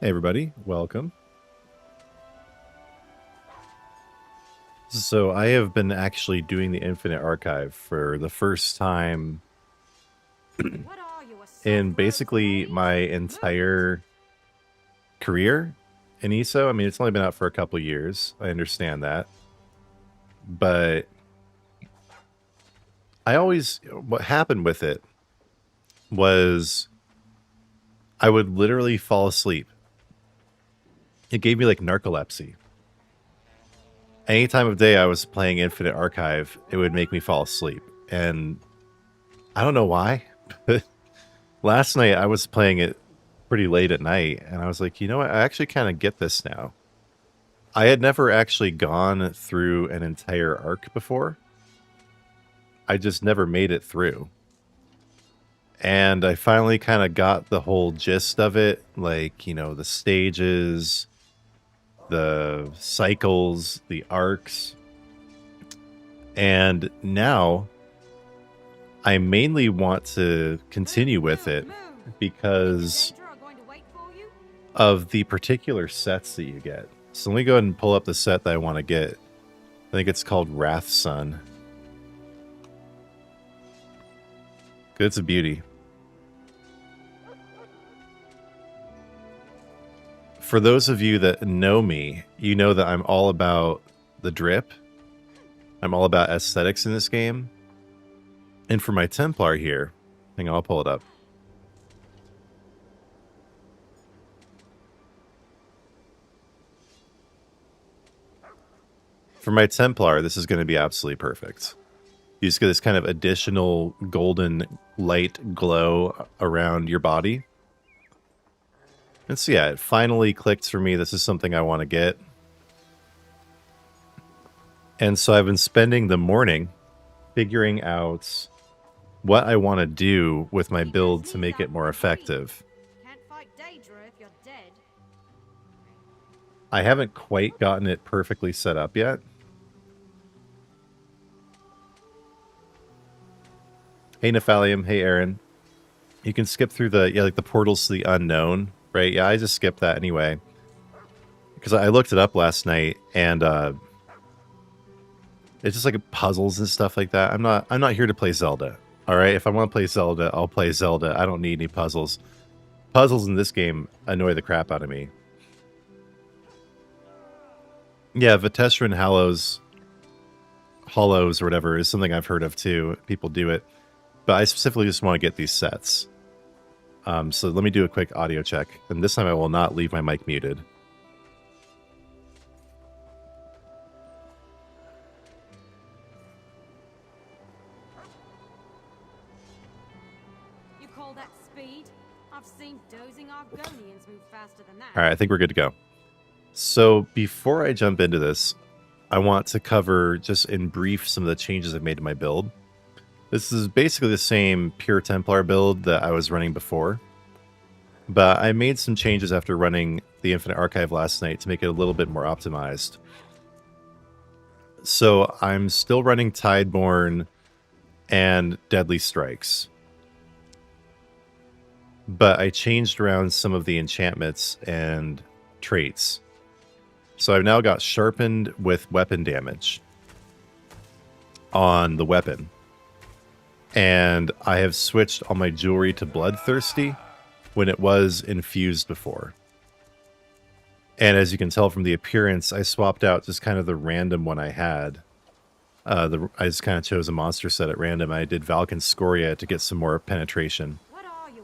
Hey everybody, welcome. So I have been actually doing the Infinite Archive for the first time in basically my entire career in ESO. I mean, it's only been out for a couple years. I understand that. But what happened with it was I would literally fall asleep. It gave me like narcolepsy. Any time of day I was playing Infinite Archive, it would make me fall asleep. And I don't know why, but last night I was playing it pretty late at night, and I was like, you know what? I actually kind of get this now. I had never actually gone through an entire arc before. I just never made it through. And I finally kind of got the whole gist of it, like, you know, the stages, the cycles, the arcs. And now I mainly want to continue with it because of the particular sets that you get. So let me go ahead and pull up the set that I want to get. I think it's called Wrathsun. It's a beauty. For those of you that know me, you know that I'm all about the drip. I'm all about aesthetics in this game. And for my Templar here, hang on, I'll pull it up. For my Templar, this is going to be absolutely perfect. You just get this kind of additional golden light glow around your body. And so yeah, it finally clicked for me. This is something I want to get. And so I've been spending the morning figuring out what I want to do with my build to make it more effective. I haven't quite gotten it perfectly set up yet. Hey Nephalium, hey Aaron. You can skip through the portals to the unknown, right? Yeah, I just skipped that anyway. Because I looked it up last night, and it's just like puzzles and stuff like that. I'm not here to play Zelda. Alright, if I want to play Zelda, I'll play Zelda. I don't need any puzzles. Puzzles in this game annoy the crap out of me. Yeah, Vitestran Hollows or whatever is something I've heard of too. People do it. But I specifically just want to get these sets. So let me do a quick audio check. And this time I will not leave my mic muted. You call that speed? I've seen dozing Argonians move faster than that. Alright, I think we're good to go. So before I jump into this, I want to cover just in brief some of the changes I've made to my build. This is basically the same Pure Templar build that I was running before. But I made some changes after running the Infinite Archive last night to make it a little bit more optimized. So I'm still running Tideborn and Deadly Strikes. But I changed around some of the enchantments and traits. So I've now got Sharpened with weapon damage on the weapon. And I have switched all my jewelry to Bloodthirsty when it was infused before. And as you can tell from the appearance, I swapped out just kind of the random one I had. I just kind of chose a monster set at random. I did Valken Scoria to get some more penetration.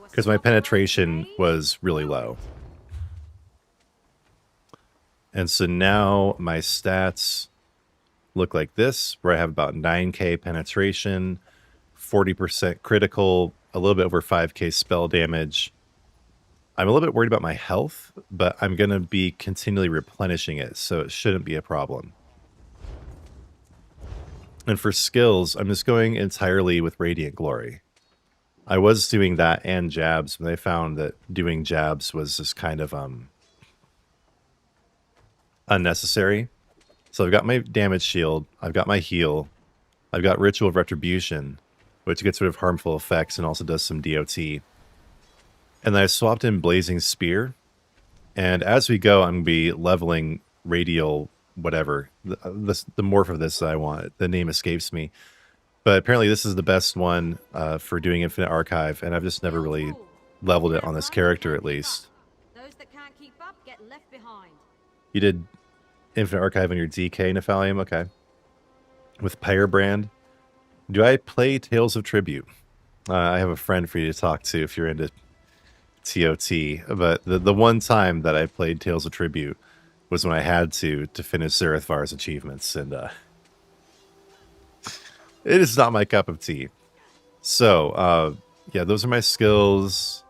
Because my penetration was really low. And so now my stats look like this, where I have about 9k penetration, 40% critical, a little bit over 5k spell damage. I'm a little bit worried about my health, but I'm going to be continually replenishing it, so it shouldn't be a problem. And for skills, I'm just going entirely with Radiant Glory. I was doing that and jabs, but I found that doing jabs was just kind of unnecessary. So I've got my damage shield, I've got my heal, I've got Ritual of Retribution, which gets rid of harmful effects and also does some DOT. And then I swapped in Blazing Spear, And as we go, I'm going to be leveling radial whatever. The morph of this that I want. The name escapes me. But apparently this is the best one for doing Infinite Archive, and I've just never really leveled it on this character, at least. Those that can't keep up get left behind. You did Infinite Archive on your DK, Nephalium? Okay. With Pyrebrand. Do I play Tales of Tribute? I have a friend for you to talk to if you're into TOT. But the one time that I played Tales of Tribute was when I had to finish Zerethvar's achievements, and it is not my cup of tea. So, yeah, those are my skills.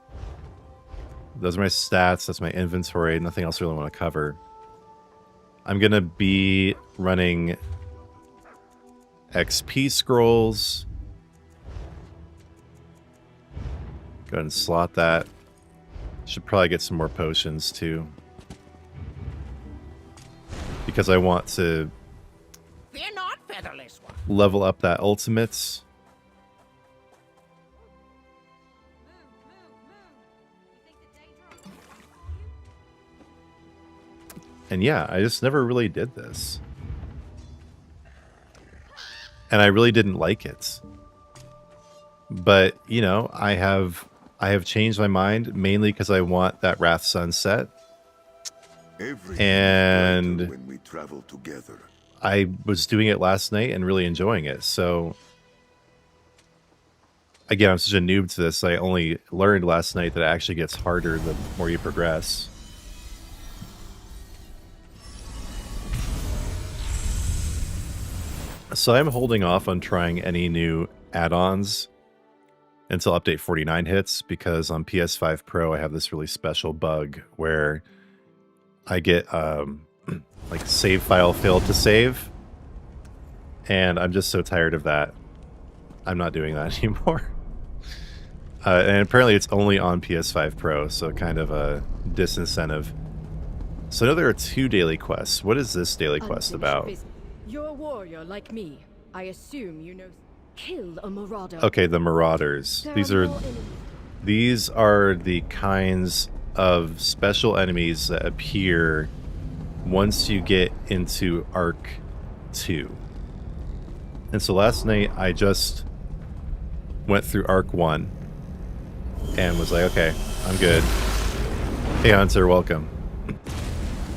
Those are my stats. That's my inventory. Nothing else I really want to cover. I'm going to be running XP scrolls. Go ahead and slot that. Should probably get some more potions, too. Because I want to Fear not, featherless one. level up that ultimates. And yeah, I just never really did this. And I really didn't like it. But, you know, I have changed my mind mainly because I want that Wrathsun set. And when we travel together. I was doing it last night and really enjoying it. So again, I'm such a noob to this. I only learned last night that it actually gets harder the more you progress. So I'm holding off on trying any new add-ons until update 49 hits, because on PS5 Pro I have this really special bug where I get like save file failed to save, and I'm just so tired of that. I'm not doing that anymore. And apparently it's only on PS5 Pro, so kind of a disincentive. So I know there are 2 daily quests. What is this daily quest about? You're a warrior like me. I assume you know. Kill a marauder. Okay, the Marauders. These are the kinds of special enemies that appear once you get into Arc 2. And so last night I just went through Arc 1 and was like, okay, I'm good. Hey Hunter, welcome.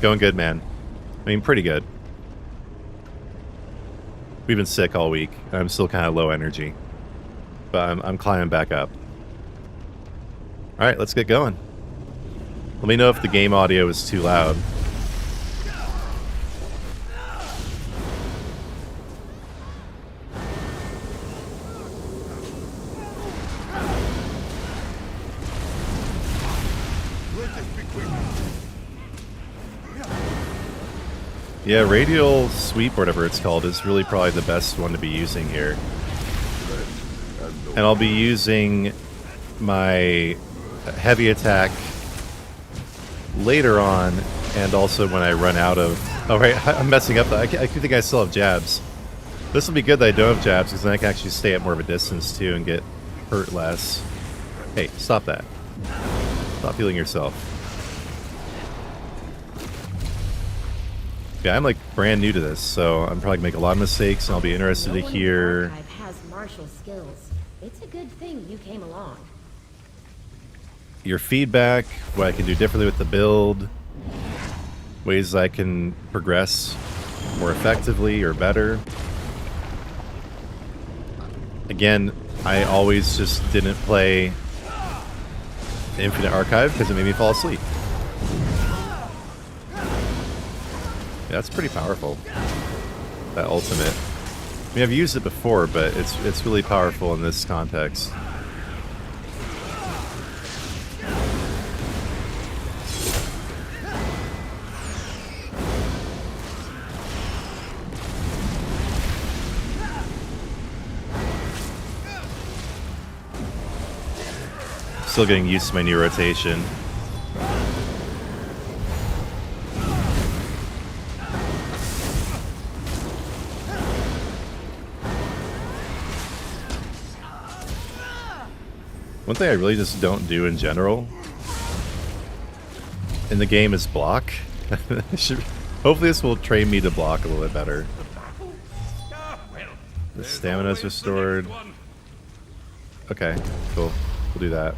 Going good, man. I mean, pretty good. We've been sick all week, and I'm still kind of low energy. But I'm climbing back up. Alright, let's get going. Let me know if the game audio is too loud. Yeah, radial sweep, or whatever it's called, is really probably the best one to be using here. And I'll be using my heavy attack later on, and also when I run out of... Oh, right, I'm messing up. I think I still have jabs. This will be good that I don't have jabs, because then I can actually stay at more of a distance, too, and get hurt less. Hey, stop that. Stop healing yourself. Yeah, I'm like brand new to this, so I'm probably gonna make a lot of mistakes, and I'll be interested to hear... Archive has martial skills. It's a good thing you came along. your feedback, what I can do differently with the build, ways I can progress more effectively or better. Again, I always just didn't play Infinite Archive because it made me fall asleep. Yeah, that's pretty powerful, that ultimate. I mean, I've used it before, but it's really powerful in this context. Still getting used to my new rotation. One thing I really just don't do in general in the game is block. Hopefully this will train me to block a little bit better. The stamina's restored. Okay, cool. We'll do that.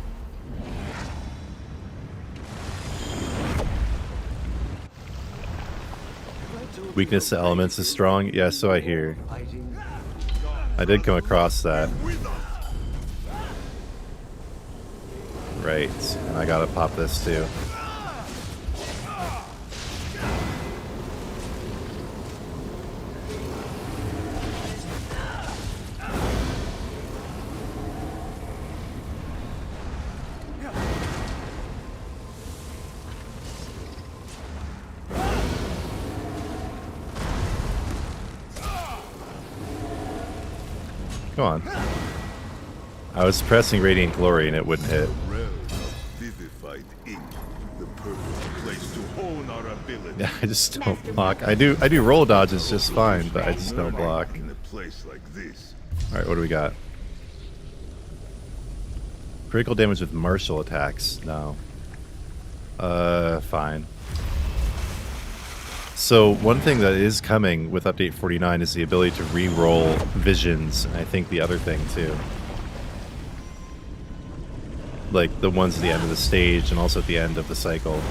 Weakness to elements is strong? Yeah, so I hear. I did come across that. Right, and I gotta pop this too. Come on. I was pressing Radiant Glory and it wouldn't hit. Vivified ink, the perfect place to hone our ability. Yeah, I just don't block. I do roll dodges just fine, but I just don't block. In a place like this. Alright, what do we got? Critical damage with martial attacks. No. Fine. So one thing that is coming with update 49 is the ability to re-roll visions. And I think the other thing too. Like the ones at the end of the stage and also at the end of the cycle.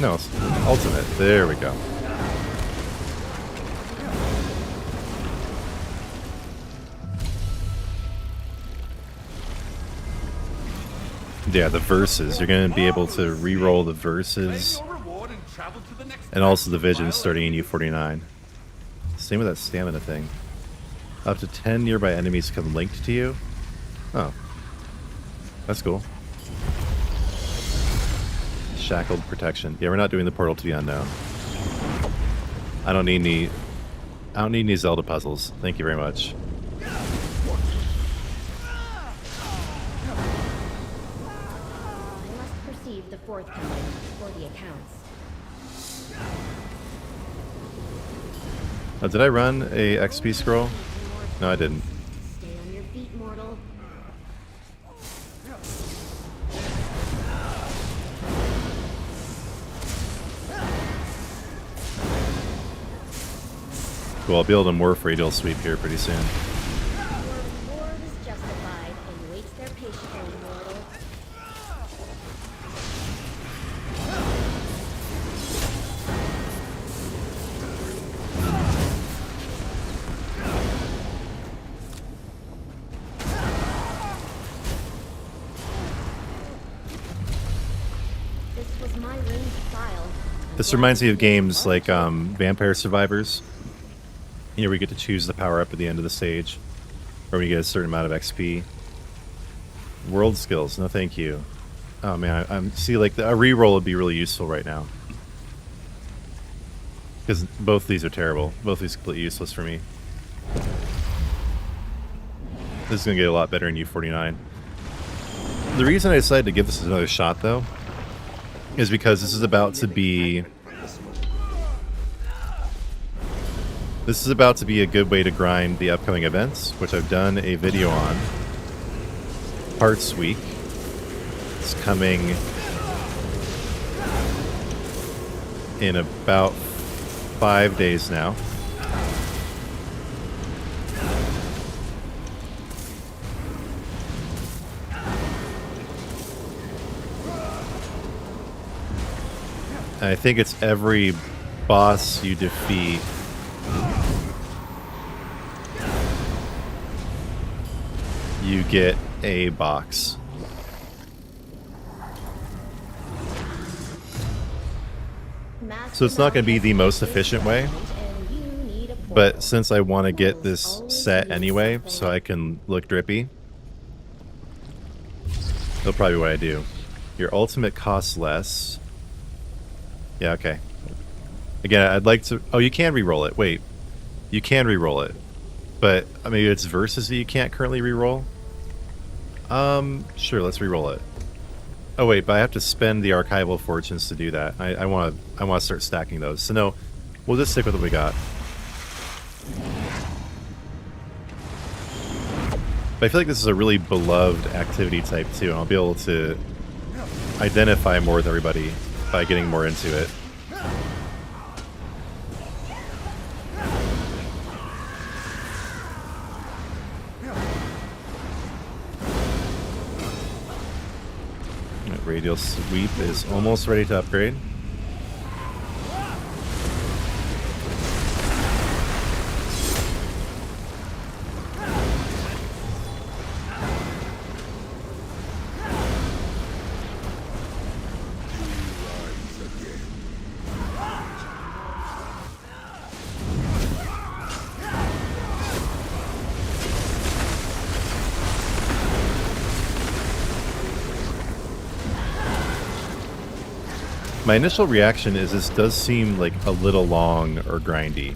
No, it's ultimate. There we go. Yeah, the verses. You're going to be able to re-roll the verses and also the visions starting in U49. Same with that stamina thing. Up to 10 nearby enemies come linked to you. Oh. That's cool. Shackled protection. Yeah, we're not doing the portal to the unknown. I don't need any Zelda puzzles. Thank you very much. I must perceive the forthcoming for the accounts. Oh, did I run a XP scroll? No, I didn't. Stay on your feet, mortal. Cool, I'll be able to morph radial sweep here pretty soon. Your reward is justified and waits there patiently, mortal. This was my ranged file. This reminds me of games like Vampire Survivors. You know, where you get to choose the power up at the end of the stage, or when you get a certain amount of XP. World skills, no thank you. Oh man, I'm see like a reroll would be really useful right now, because both these are terrible. Both these are completely useless for me. This is gonna get a lot better in U49. The reason I decided to give this another shot, though, is because this is about to be a good way to grind the upcoming events, which I've done a video on. Parts Week. It's coming in about 5 days now. And I think it's every boss you defeat you get a box. So it's not going to be the most efficient way, But since I want to get this set anyway, so I can look drippy, that'll probably be what I do. Your ultimate costs less. Yeah, okay. Again, I'd like to... Oh, you can re-roll it. Wait. You can re-roll it. But, I mean, it's versus that you can't currently re-roll. Sure, let's re-roll it. Oh, wait, but I have to spend the archival fortunes to do that. I want to start stacking those. So, no, we'll just stick with what we got. But I feel like this is a really beloved activity type, too. And I'll be able to identify more with everybody by getting more into it. Radial Sweep is almost ready to upgrade. My initial reaction is this does seem like a little long or grindy.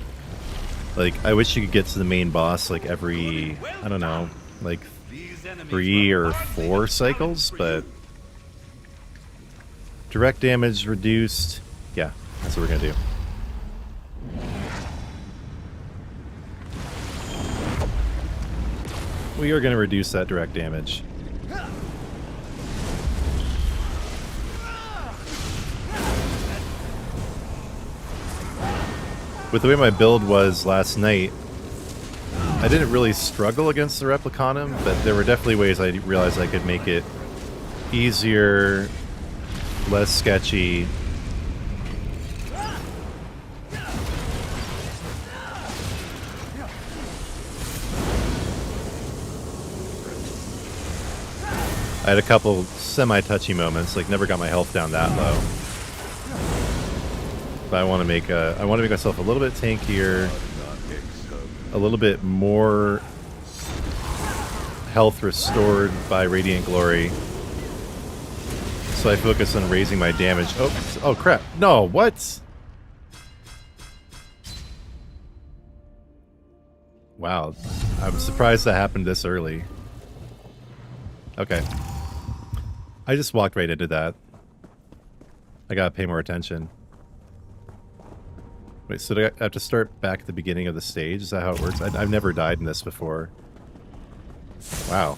Like, I wish you could get to the main boss like every, I don't know, like 3 or 4 cycles, but direct damage reduced. Yeah, that's what we're gonna do. We are gonna reduce that direct damage. With the way my build was last night, I didn't really struggle against the Replicanum, but there were definitely ways I realized I could make it easier, less sketchy. I had a couple semi-touchy moments, like never got my health down that low. But I want to make myself a little bit tankier, a little bit more health restored by Radiant Glory. So I focus on raising my damage. Oh crap. No, what? Wow. I'm surprised that happened this early. Okay. I just walked right into that. I gotta pay more attention. Wait, so do I have to start back at the beginning of the stage? Is that how it works? I've never died in this before. Wow.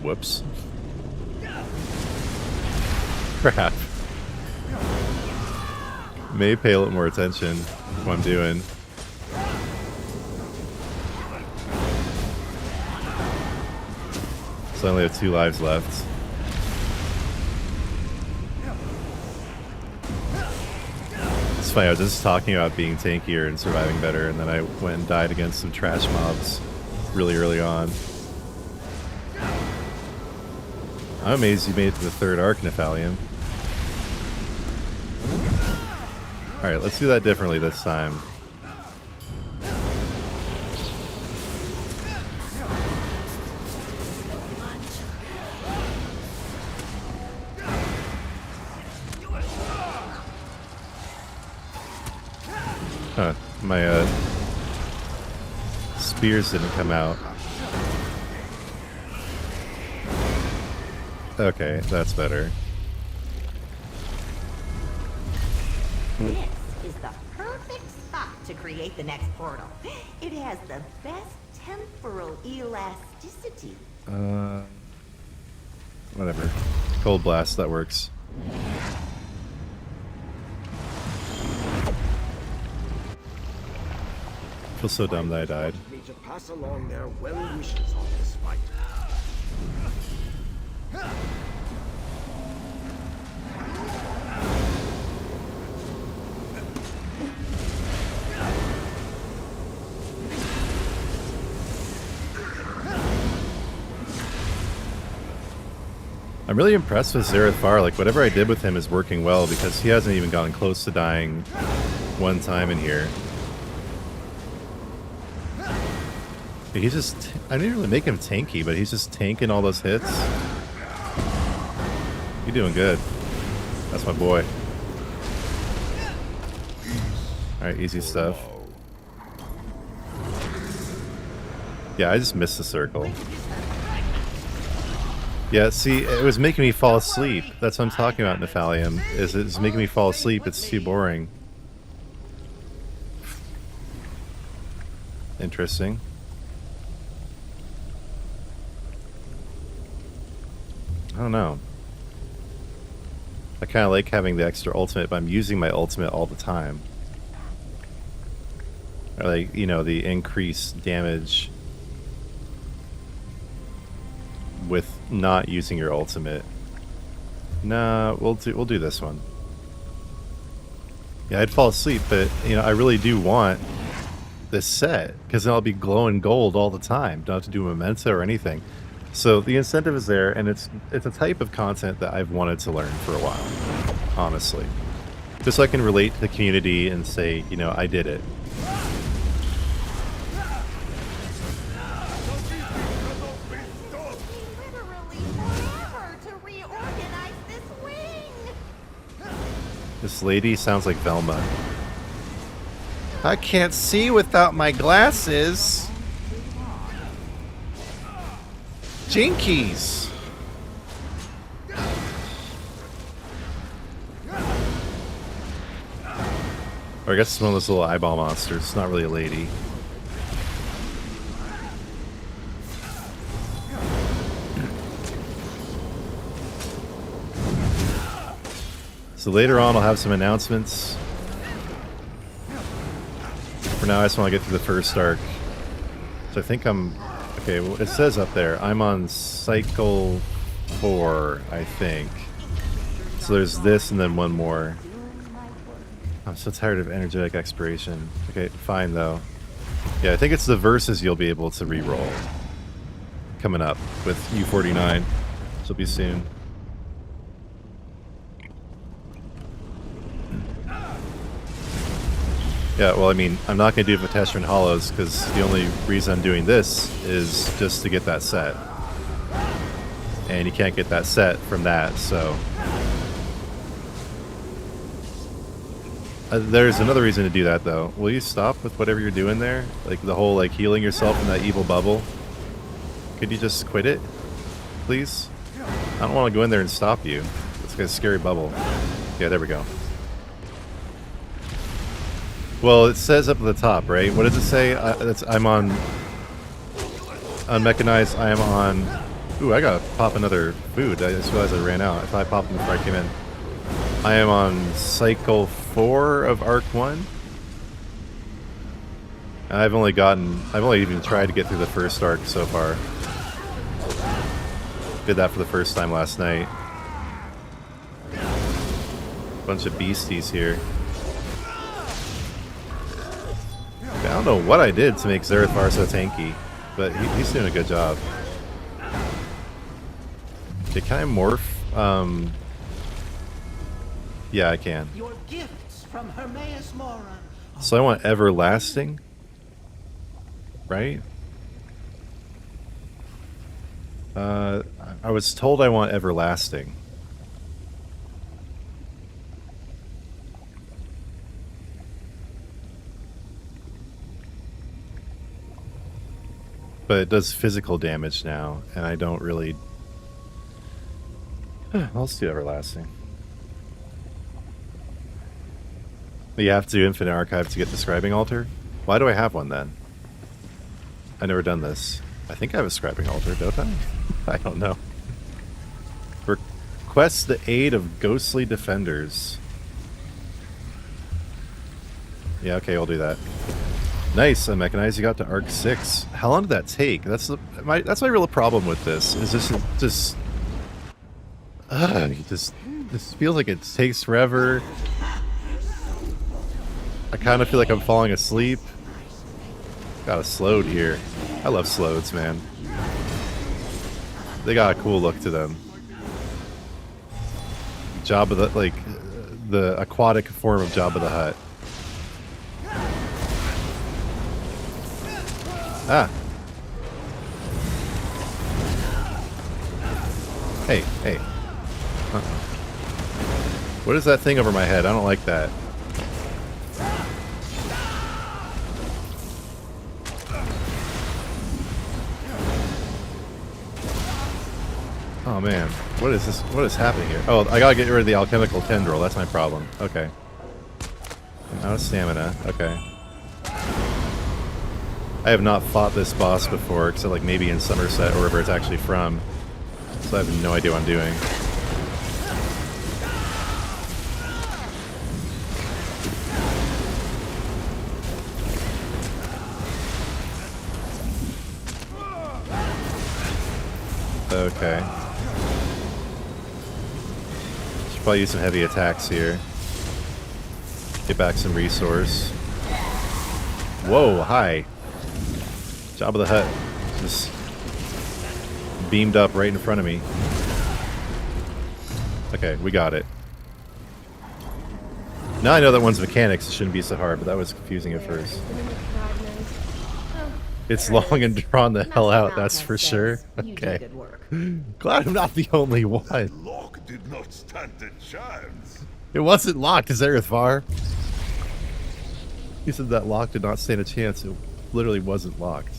Whoops. Crap. May pay a little more attention to what I'm doing. So I only have 2 lives left. It's funny, I was just talking about being tankier and surviving better, and then I went and died against some trash mobs really early on. I'm amazed you made it to the 3rd arc, Nephalium. Alright, let's do that differently this time. Huh, my spears didn't come out. Okay, that's better. This is the perfect spot to create the next portal. It has the best temporal elasticity. Whatever. Cold blast, that works. I feel so dumb that I died. Me to pass along their well wishes on this fight. I'm really impressed with Xerath Far. Like, whatever I did with him is working well, because he hasn't even gotten close to dying one time in here. He's just... I didn't really make him tanky, but he's just tanking all those hits. You're doing good. That's my boy. Alright, easy stuff. Yeah, I just missed the circle. Yeah, see, it was making me fall asleep. That's what I'm talking about, Nephalium. It's making me fall asleep. It's too boring. Interesting. I don't know. I kind of like having the extra ultimate, but I'm using my ultimate all the time. Or like, you know, the increased damage with not using your ultimate. Nah, we'll do this one. Yeah, I'd fall asleep, but you know, I really do want this set because then I'll be glowing gold all the time. Don't have to do memento or anything. So the incentive is there, and it's a type of content that I've wanted to learn for a while, honestly. Just so I can relate to the community and say, you know, I did it. This lady sounds like Velma. I can't see without my glasses. Jinkies. Or I guess it's one of those little eyeball monsters. It's not really a lady. So later on I'll have some announcements. For now I just want to get through the first arc. So I think I'm... Okay, well, it says up there, I'm on cycle 4, I think. So there's this and then one more. I'm so tired of energetic expiration. Okay, fine though. Yeah, I think it's the verses you'll be able to re-roll. Coming up with U49. So it'll be soon. Yeah, well, I mean, I'm not going to do Vateshran Hollows because the only reason I'm doing this is just to get that set. And you can't get that set from that, so... there's another reason to do that, though. Will you stop with whatever you're doing there? Like, the whole, like, healing yourself in that evil bubble? Could you just quit it? Please? I don't want to go in there and stop you. It's like a scary bubble. Yeah, there we go. Well, it says up at the top, right? What does it say? I'm on unmechanized. I am on... Ooh, I gotta pop another food. I just realized I ran out. I thought I popped them before I came in. I am on cycle 4 of Arc 1. I've only even tried to get through the first arc so far. Did that for the first time last night. Bunch of beasties here. I don't know what I did to make Zerethar so tanky, but he's doing a good job. Okay, can I morph? Yeah, I can. Your gifts from Hermaeus Mora. So I want Everlasting, right? I was told I want Everlasting. But it does physical damage now, and I don't really... Let's do Everlasting. You have to do Infinite Archive to get the Scribing Altar? Why do I have one then? I've never done this. I think I have a Scribing Altar, don't I? I don't know. Request the aid of ghostly defenders. Yeah, okay, I'll do that. Nice, Mechanized, you got to Arc 6. How long did that take? That's my real problem with this. Is this feels like it takes forever. I kind of feel like I'm falling asleep. Got a Slode here. I love Slodes, man. They got a cool look to them. Jabba the, like, the aquatic form of Jabba the Hutt. Hey, hey. What is that thing over my head? I don't like that. Oh man, what is this? What is happening here? Oh, I gotta get rid of the alchemical tendril. That's my problem. Okay. I'm out of stamina. Okay. I have not fought this boss before, except like maybe in Somerset or wherever it's actually from. So I have no idea what I'm doing. Okay. Should probably use some heavy attacks here. Get back some resource. Whoa, hi. Jabba the Hutt just beamed up right in front of me. Okay, we got it. Now I know that one's mechanics. It shouldn't be so hard, but that was confusing at first. It's long and drawn the hell out, that's for sure. Okay. Glad I'm not the only one. Lock did not stand a chance. It wasn't locked, is Zarethvar? He said that lock did not stand a chance. It literally wasn't locked.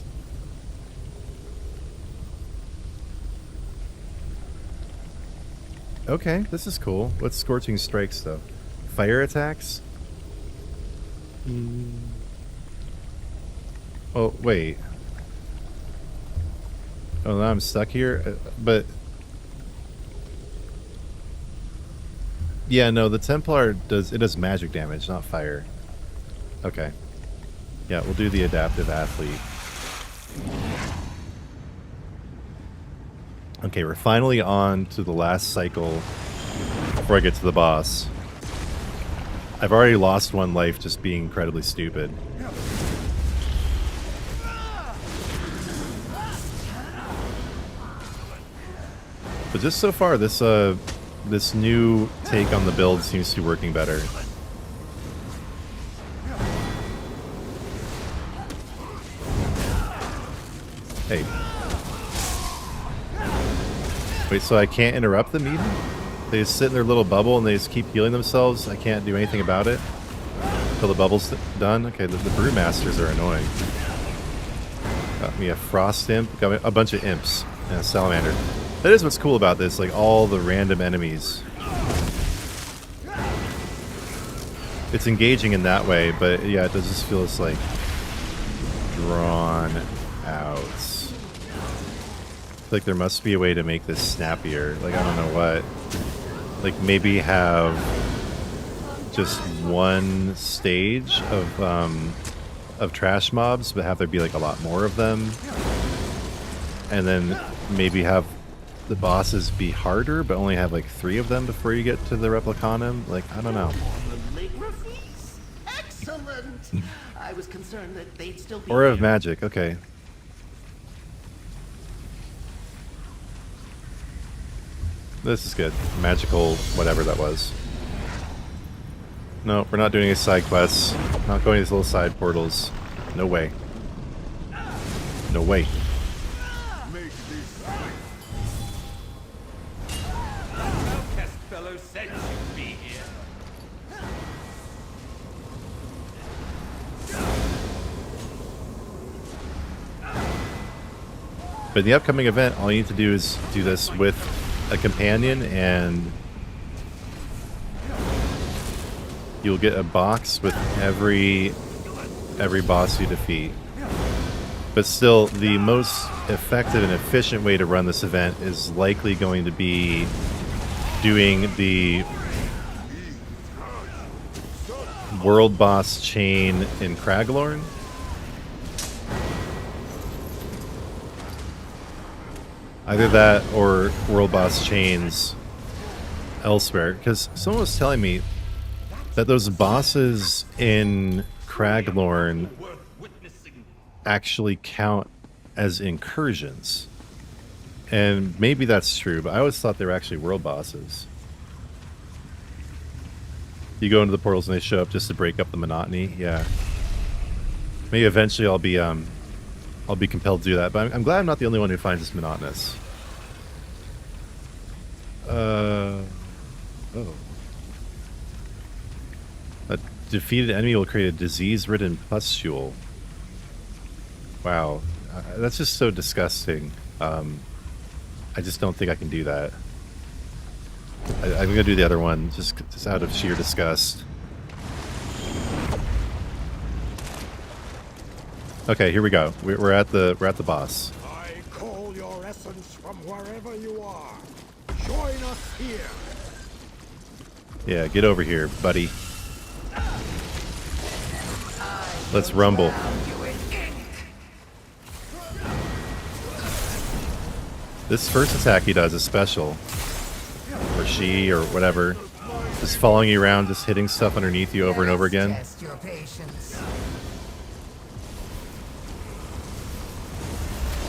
Okay, this is cool. What's Scorching Strikes, though? Fire attacks? Oh, wait. Oh, now I'm stuck here? But... yeah, no, the Templar does magic damage, not fire. Okay. Yeah, we'll do the Adaptive Athlete. Okay, we're finally on to the last cycle before I get to the boss. I've already lost one life just being incredibly stupid. But just so far, this new take on the build seems to be working better. Hey. Wait, so I can't interrupt them even? They just sit in their little bubble and they just keep healing themselves? I can't do anything about it? Until the bubble's done? Okay, the Brewmasters are annoying. Got me a Frost Imp, got me a bunch of Imps, and a Salamander. That is what's cool about this, like all the random enemies. It's engaging in that way, but yeah, it does just feel it's like drawn out. Like there must be a way to make this snappier. Like I don't know what. Like maybe have just one stage of trash mobs, but have there be like a lot more of them, and then maybe have the bosses be harder, but only have like 3 of them before you get to the Replicanum. Like I don't know. Excellent. I was concerned that they'd still be Aura of here. Magic. Okay. This is good. Magical, whatever that was. No, we're not doing any side quests. Not going to these little side portals. No way. No way. Make this Outcast fellow said you'd be here. But in the upcoming event, all you need to do is do this with a companion, and you'll get a box with every boss you defeat. But still, the most effective and efficient way to run this event is likely going to be doing the World Boss chain in Craglorn. Either that or World Boss chains elsewhere. Because someone was telling me that those bosses in Craglorn actually count as incursions. And maybe that's true, but I always thought they were actually world bosses. You go into the portals and they show up just to break up the monotony. Yeah. Maybe eventually I'll be compelled to do that, but I'm glad I'm not the only one who finds this monotonous. Oh. A defeated enemy will create a disease-ridden pustule. Wow. That's just so disgusting. I just don't think I can do that. I'm gonna do the other one just out of sheer disgust. Okay, here we go. We're at the boss. I call your essence from wherever you are. Join us here. Yeah, get over here, buddy. Let's rumble. This first attack he does is special. Or she, or whatever. Just following you around, just hitting stuff underneath you over and over again. Test your patience.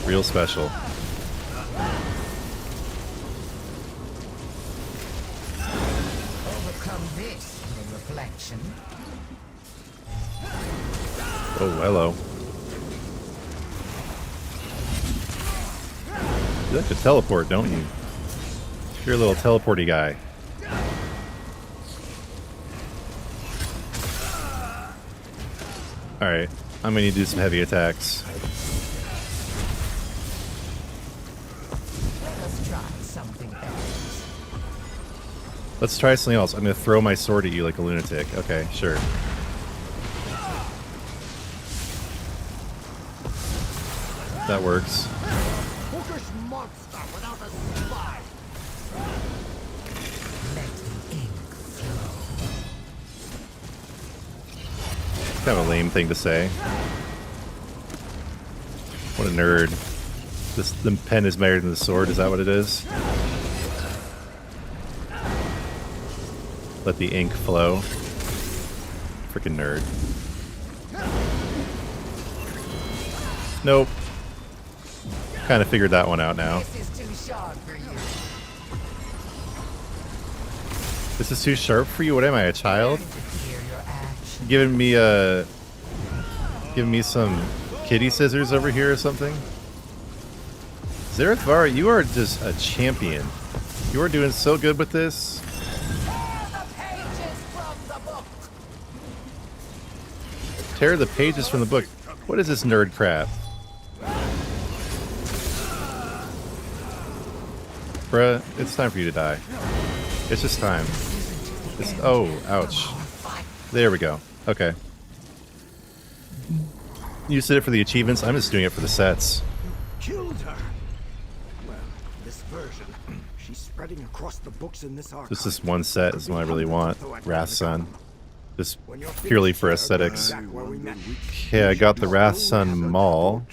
Real special. Overcome this in reflection. Oh, hello. You like to teleport, don't you? You're a little teleporty guy. Alright, I'm gonna need to do some heavy attacks. Let us try something else. Let's try something else. I'm gonna throw my sword at you like a lunatic. Okay, sure. That works. Bookish monster without a spine. Let the ink flow. Kind of a lame thing to say. What a nerd. The pen is better than the sword, is that what it is? Let the ink flow. Freaking nerd. Nope. Kind of figured that one out now. This is too sharp for you. This is too sharp for you? What am I, a child? Hear your action. Giving me some kitty scissors over here or something? Zerathvara, you are just a champion. You are doing so good with this. Tear the pages from the book. What is this nerd crap? Bruh, it's time for you to die. It's just time. Oh, ouch. There we go. Okay. You did it for the achievements. I'm just doing it for the sets. Killed her. Well, this version, she's spreading across the books in this archive. Just this one set is what I really want. Wrathsun. Just purely for aesthetics. Okay, I got the Wrathsun Maul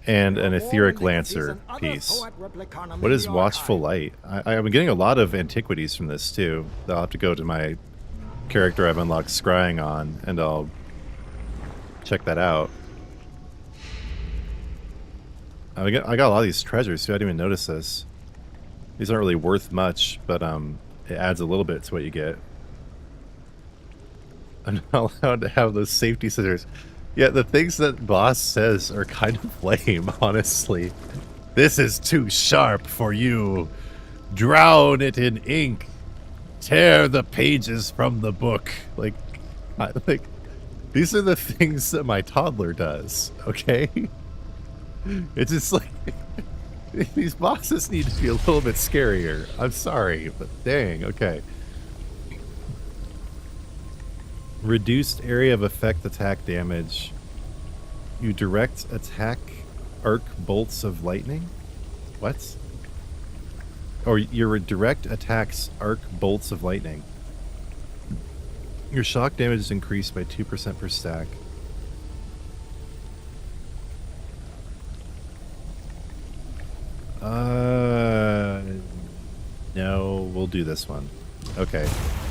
and an Etheric Lancer piece. What is Watchful Light? I'm getting a lot of antiquities from this too. I'll have to go to my character I've unlocked scrying on and I'll check that out. I got a lot of these treasures too. I didn't even notice this. These aren't really worth much, but it adds a little bit to what you get. I'm not allowed to have those safety scissors. Yeah, the things that boss says are kind of lame, honestly. This is too sharp for you. Drown it in ink. Tear the pages from the book. Like these are the things that my toddler does, okay? It's just like these bosses need to be a little bit scarier. I'm sorry, but dang, okay. Reduced area of effect attack damage. You direct attack arc bolts of lightning? What? Or your direct attacks arc bolts of lightning. Your shock damage is increased by 2% per stack. No, we'll do this one. Okay.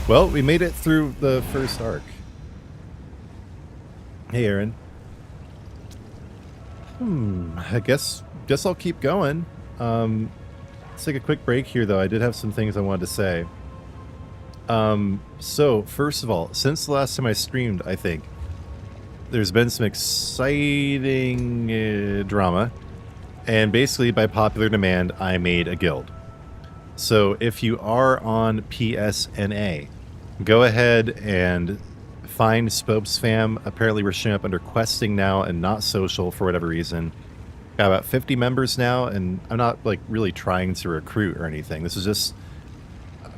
Well, we made it through the first arc. Hey, Aaron. I guess I'll keep going. Let's take a quick break here, though. I did have some things I wanted to say. So, first of all, since the last time I streamed, I think, there's been some exciting drama. And basically, by popular demand, I made a guild. So if you are on PSNA, go ahead and find Spopes fam. Apparently we're showing up under questing now and not social for whatever reason. Got about 50 members now, and I'm not like really trying to recruit or anything. This is just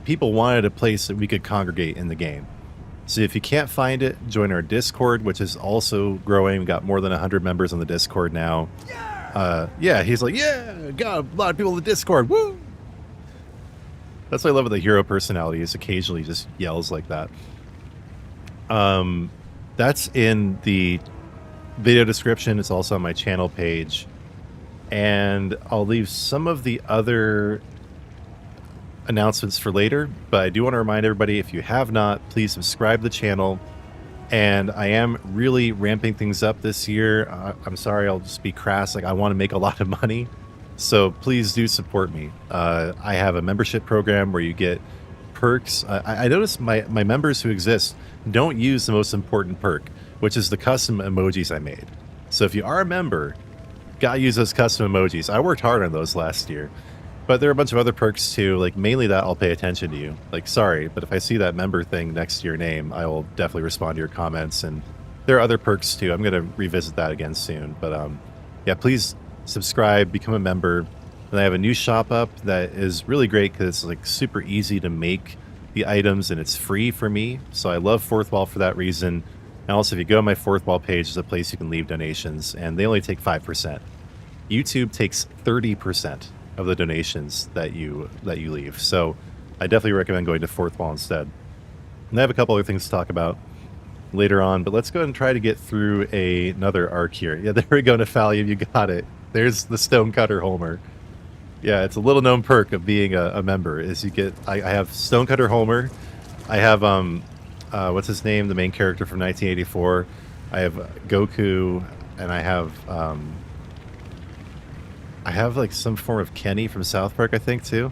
people wanted a place that we could congregate in the game. So if you can't find it, join our Discord, which is also growing. We got more than 100 members on the Discord now. Yeah, he's like, yeah, got a lot of people in the Discord. Woo! That's what I love with the hero personality, is occasionally just yells like that. That's in the video description. It's also on my channel page. And I'll leave some of the other announcements for later, but I do want to remind everybody, if you have not, please subscribe to the channel. And I am really ramping things up this year. I'm sorry, I'll just be crass. Like, I want to make a lot of money, so please do support me. I have a membership program where you get perks. I noticed my members who exist don't use the most important perk, which is the custom emojis I made. So if you are a member, gotta use those custom emojis. I worked hard on those last year. But there are a bunch of other perks too, like mainly that I'll pay attention to you. Like, sorry, but if I see that member thing next to your name, I will definitely respond to your comments. And there are other perks too. I'm going to revisit that again soon. But yeah, please subscribe, become a member. And I have a new shop up that is really great because it's like super easy to make the items and it's free for me. So I love Fourth Wall for that reason. And also, if you go on my Fourth Wall page, there's a place you can leave donations, and they only take 5%. YouTube takes 30% of the donations that you leave. So I definitely recommend going to Fourth Wall instead. And I have a couple other things to talk about later on, but let's go ahead and try to get through another arc here. Yeah, there we go, Nephalium, you got it. There's the Stonecutter Homer. Yeah, it's a little known perk of being a member, is you get, I have Stonecutter Homer, I have, what's his name, the main character from 1984, I have Goku, and I have like some form of Kenny from South Park, I think, too.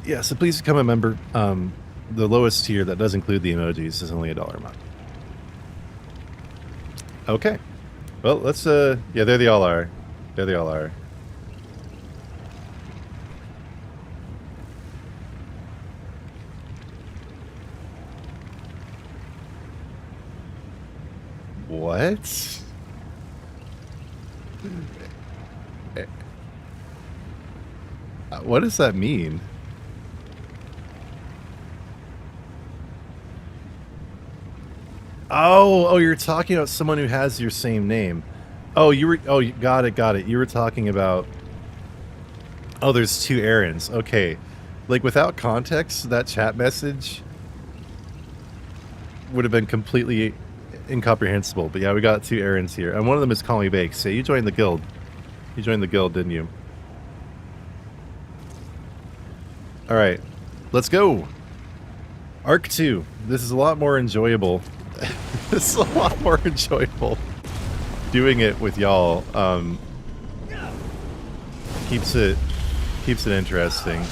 Yeah, so please become a member. The lowest tier that does include the emojis is only $1 a month. Okay. Well, let's, yeah, there they all are. There they all are. What? What does that mean? Oh, you're talking about someone who has your same name. Oh, you got it. You were talking about, oh, there's two Aarons. Okay. Like, without context, that chat message would have been completely incomprehensible. But yeah, we got two Aarons here. And one of them is Call Me Bakes. Yeah, you joined the guild. You joined the guild, didn't you? Alright, let's go! Arc 2. This is a lot more enjoyable. This is a lot more enjoyable. Doing it with y'all keeps it interesting.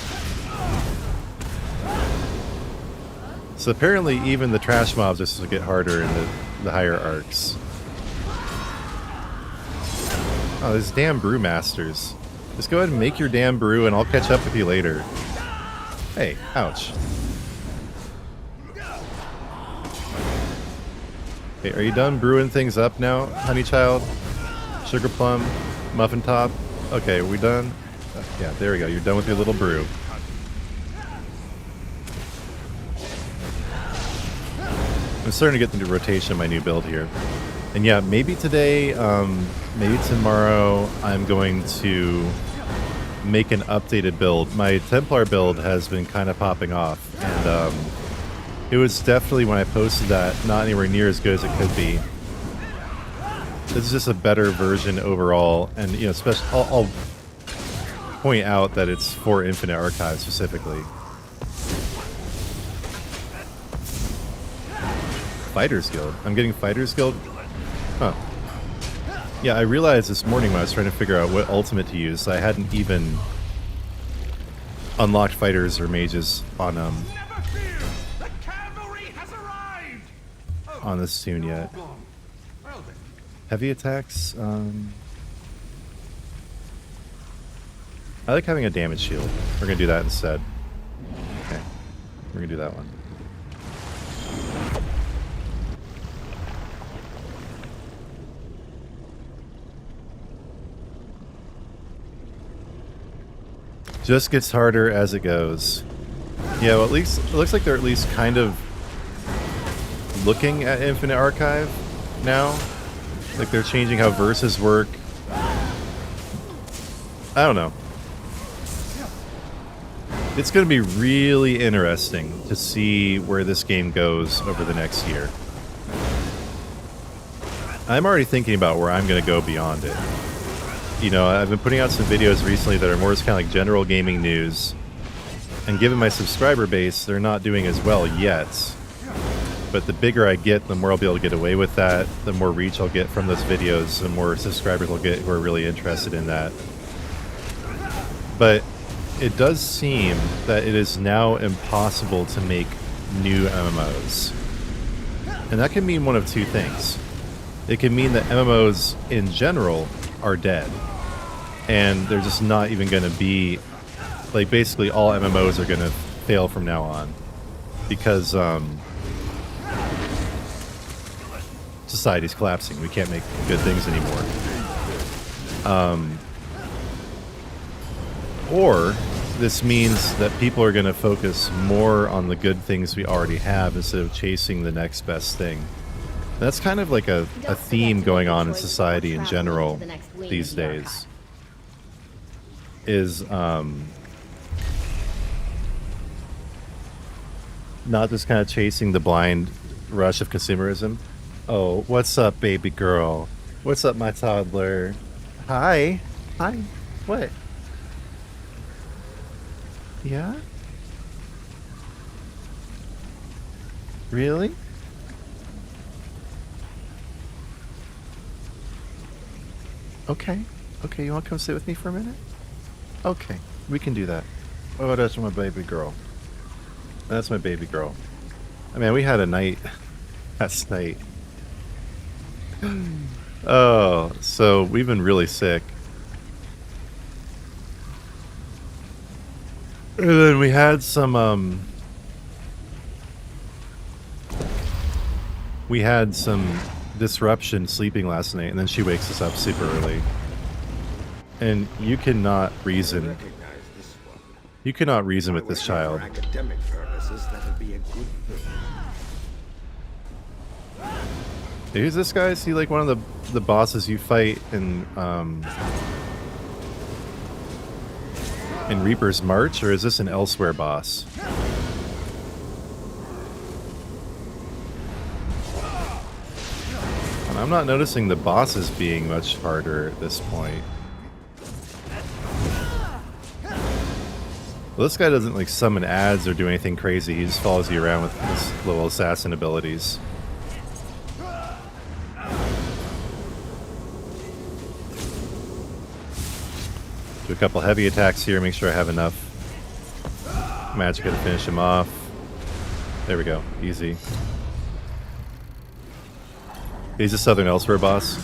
So apparently even the trash mobs are supposed to get harder in the higher arcs. Oh, these damn brewmasters. Just go ahead and make your damn brew and I'll catch up with you later. Hey, ouch. Okay, are you done brewing things up now, honey child? Sugar plum, muffin top? Okay, are we done? Yeah, there we go. You're done with your little brew. I'm starting to get into rotation of my new build here. And yeah, maybe today, maybe tomorrow, I'm going to make an updated build. My Templar build has been kind of popping off, and it was definitely, when I posted that, not anywhere near as good as it could be. This is just a better version overall, and you know, I'll point out that it's for Infinite Archive specifically. Fighters Guild. I'm getting Fighters Guild? Huh. Yeah, I realized this morning when I was trying to figure out what ultimate to use, I hadn't even unlocked fighters or mages on Never fear! The cavalry has arrived! on this tune yet. Well then. Heavy attacks. I like having a damage shield. We're gonna do that instead. Okay. We're gonna do that one. Just gets harder as it goes. Yeah, well, at least it looks like they're at least kind of looking at Infinite Archive now. Like they're changing how verses work. I don't know. It's going to be really interesting to see where this game goes over the next year. I'm already thinking about where I'm going to go beyond it. You know, I've been putting out some videos recently that are more just kind of like general gaming news. And given my subscriber base, they're not doing as well yet. But the bigger I get, the more I'll be able to get away with that. The more reach I'll get from those videos, the more subscribers I'll get who are really interested in that. But it does seem that it is now impossible to make new MMOs. And that can mean one of two things. It can mean that MMOs in general are dead. And they're just not even going to be... Like, basically all MMOs are going to fail from now on. Because, society's collapsing. We can't make good things anymore. Or this means that people are going to focus more on the good things we already have instead of chasing the next best thing. That's kind of like a theme going on in society in general these days. Is not just kind of chasing the blind rush of consumerism. Oh, what's up, baby girl? What's up, my toddler? Hi. Hi. What? Yeah? Really? Okay. Okay, you want to come sit with me for a minute? Okay, we can do that. Oh, that's my baby girl. That's my baby girl. I mean, we had a night last night. Oh, so we've been really sick. And then we had some, we had some disruption sleeping last night, and then she wakes us up super early. And you cannot reason. You cannot reason with this child. For academic purposes, that'd be a good thing. Who's this guy? Is he like one of the bosses you fight in Reaper's March, or is this an Elsewhere boss? And I'm not noticing the bosses being much harder at this point. Well, this guy doesn't like summon ads or do anything crazy. He just follows you around with his little assassin abilities. Do a couple heavy attacks here, make sure I have enough magicka to finish him off. There we go, easy. He's a Southern Elsewhere boss.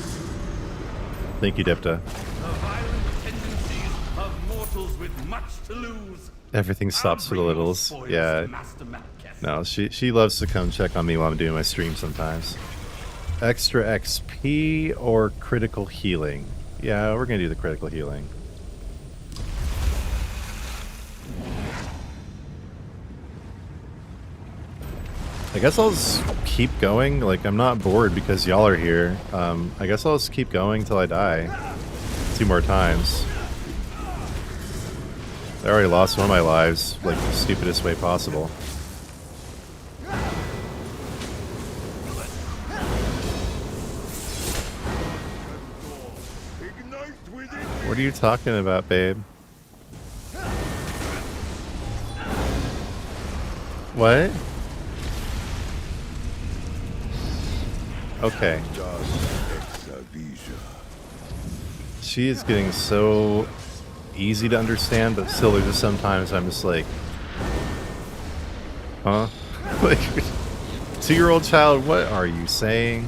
Thank you, Dipta. Everything stops for the littles. Yeah. No, she loves to come check on me while I'm doing my stream sometimes. Extra XP or critical healing? Yeah, we're gonna do the critical healing. I guess I'll just keep going. Like, I'm not bored because y'all are here. I guess I'll just keep going till I die. 2 more times. I already lost one of my lives, like, the stupidest way possible. What are you talking about, babe? What? Okay. She is getting so easy to understand, but still there's just sometimes I'm just like, huh? Like, 2-year-old child, what are you saying?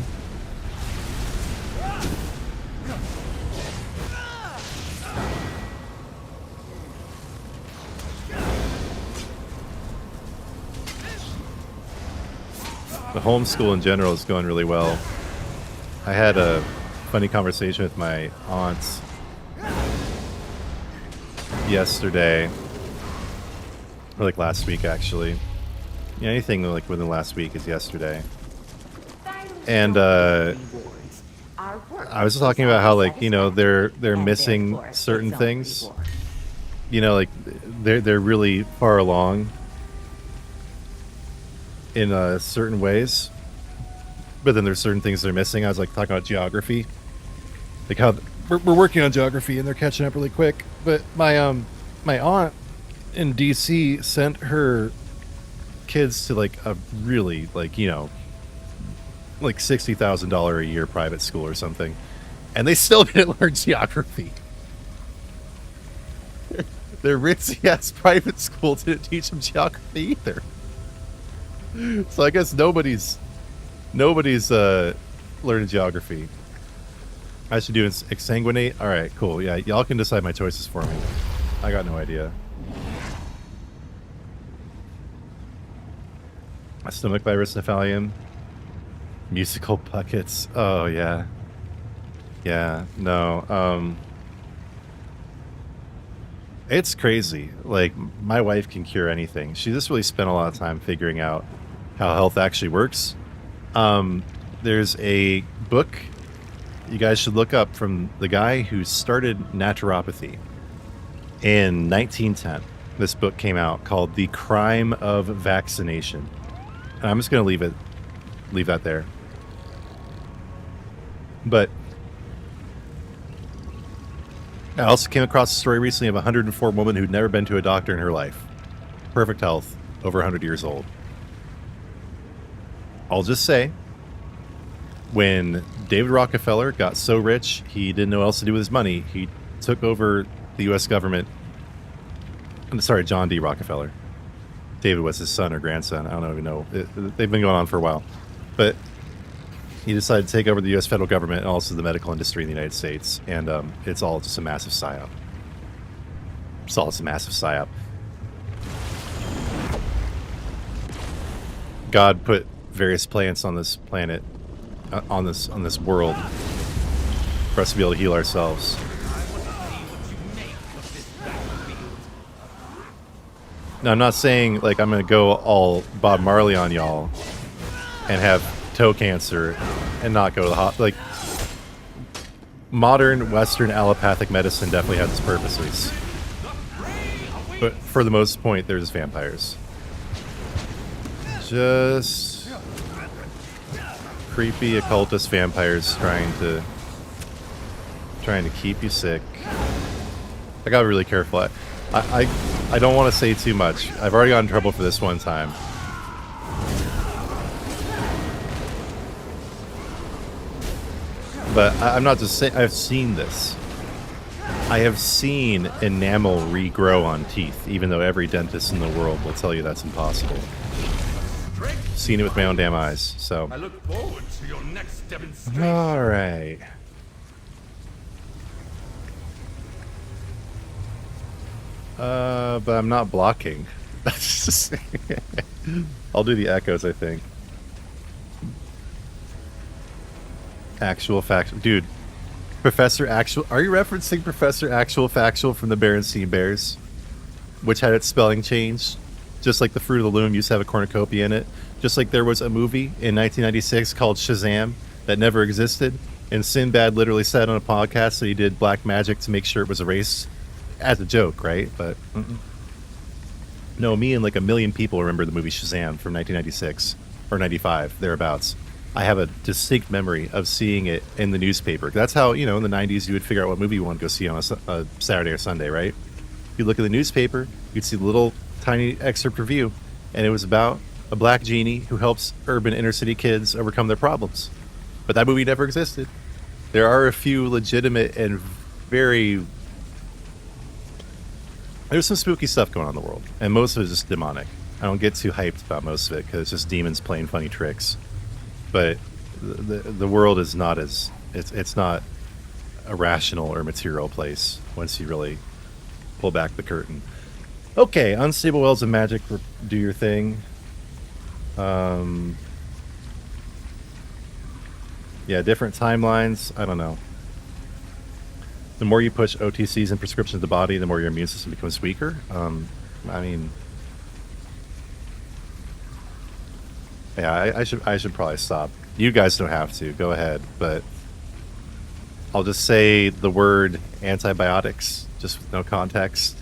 the homeschool in general is going really well. I had a funny conversation with my aunts yesterday, or like last week actually. Yeah, anything like within the last week is yesterday. And I was talking about how, like, you know, they're missing certain things. You know, like they're really far along in certain ways, but then there's certain things they're missing. I was like talking about geography, like how we're working on geography and they're catching up really quick. But my my aunt in DC sent her kids to like a really, like, you know, like $60,000 a year private school or something, and they still didn't learn geography. Their ritzy ass private school didn't teach them geography either. So I guess nobody's learning geography. I should do exsanguinate. All right, cool. Yeah, y'all can decide my choices for me. I got no idea. My stomach by Aristophalia. Musical buckets. Oh yeah. Yeah. No. It's crazy. Like, my wife can cure anything. She just really spent a lot of time figuring out how health actually works. There's a book you guys should look up from the guy who started naturopathy in 1910. This book came out called The Crime of Vaccination. And I'm just going to leave that there. But I also came across a story recently of a 104 woman who'd never been to a doctor in her life. Perfect health, over 100 years old. I'll just say, when David Rockefeller got so rich he didn't know what else to do with his money, he took over the U.S. government. I'm sorry, John D. Rockefeller. David was his son or grandson. I don't even know. They've been going on for a while. But he decided to take over the U.S. federal government and also the medical industry in the United States. And it's all just a massive psyop. It's all just a massive psyop. God put various plants on this planet, on this world, for us to be able to heal ourselves. Now, I'm not saying like I'm going to go all Bob Marley on y'all and have toe cancer and not go to the like, modern Western allopathic medicine definitely has its purposes, but for the most point, they're just vampires. Just creepy occultist vampires trying to keep you sick. I gotta be really careful. I don't want to say too much. I've already gotten in trouble for this one time. But I'm not just saying, I've seen this. I have seen enamel regrow on teeth, even though every dentist in the world will tell you that's impossible. Seen it with my own damn eyes, so. I look forward to your next demonstration. Alright. But I'm not blocking. I'll do the echoes, I think. Actual Factual. Dude, Professor Actual. Are you referencing Professor Actual Factual from the Berenstain Bears? Which had its spelling changed? Just like the Fruit of the Loom used to have a cornucopia in it. Just like there was a movie in 1996 called Shazam that never existed. And Sinbad literally said on a podcast that he did black magic to make sure it was erased. As a joke, right? But no, me and like a million people remember the movie Shazam from 1996 or 95, thereabouts. I have a distinct memory of seeing it in the newspaper. That's how, you know, in the 90s you would figure out what movie you want to go see on a Saturday or Sunday, right? You look at the newspaper, you'd see the little tiny excerpt review, and it was about a black genie who helps urban inner city kids overcome their problems. But that movie never existed. There are a few legitimate and very... There's some spooky stuff going on in the world, and most of it is just demonic. I don't get too hyped about most of it because it's just demons playing funny tricks. But the world is not as it's not a rational or material place once you really pull back the curtain. Okay, unstable wells of magic, do your thing. Yeah, different timelines. I don't know. The more you push OTCs and prescriptions to the body, the more your immune system becomes weaker. I mean, yeah, I should probably stop. You guys don't have to. Go ahead, but I'll just say the word antibiotics, just with no context.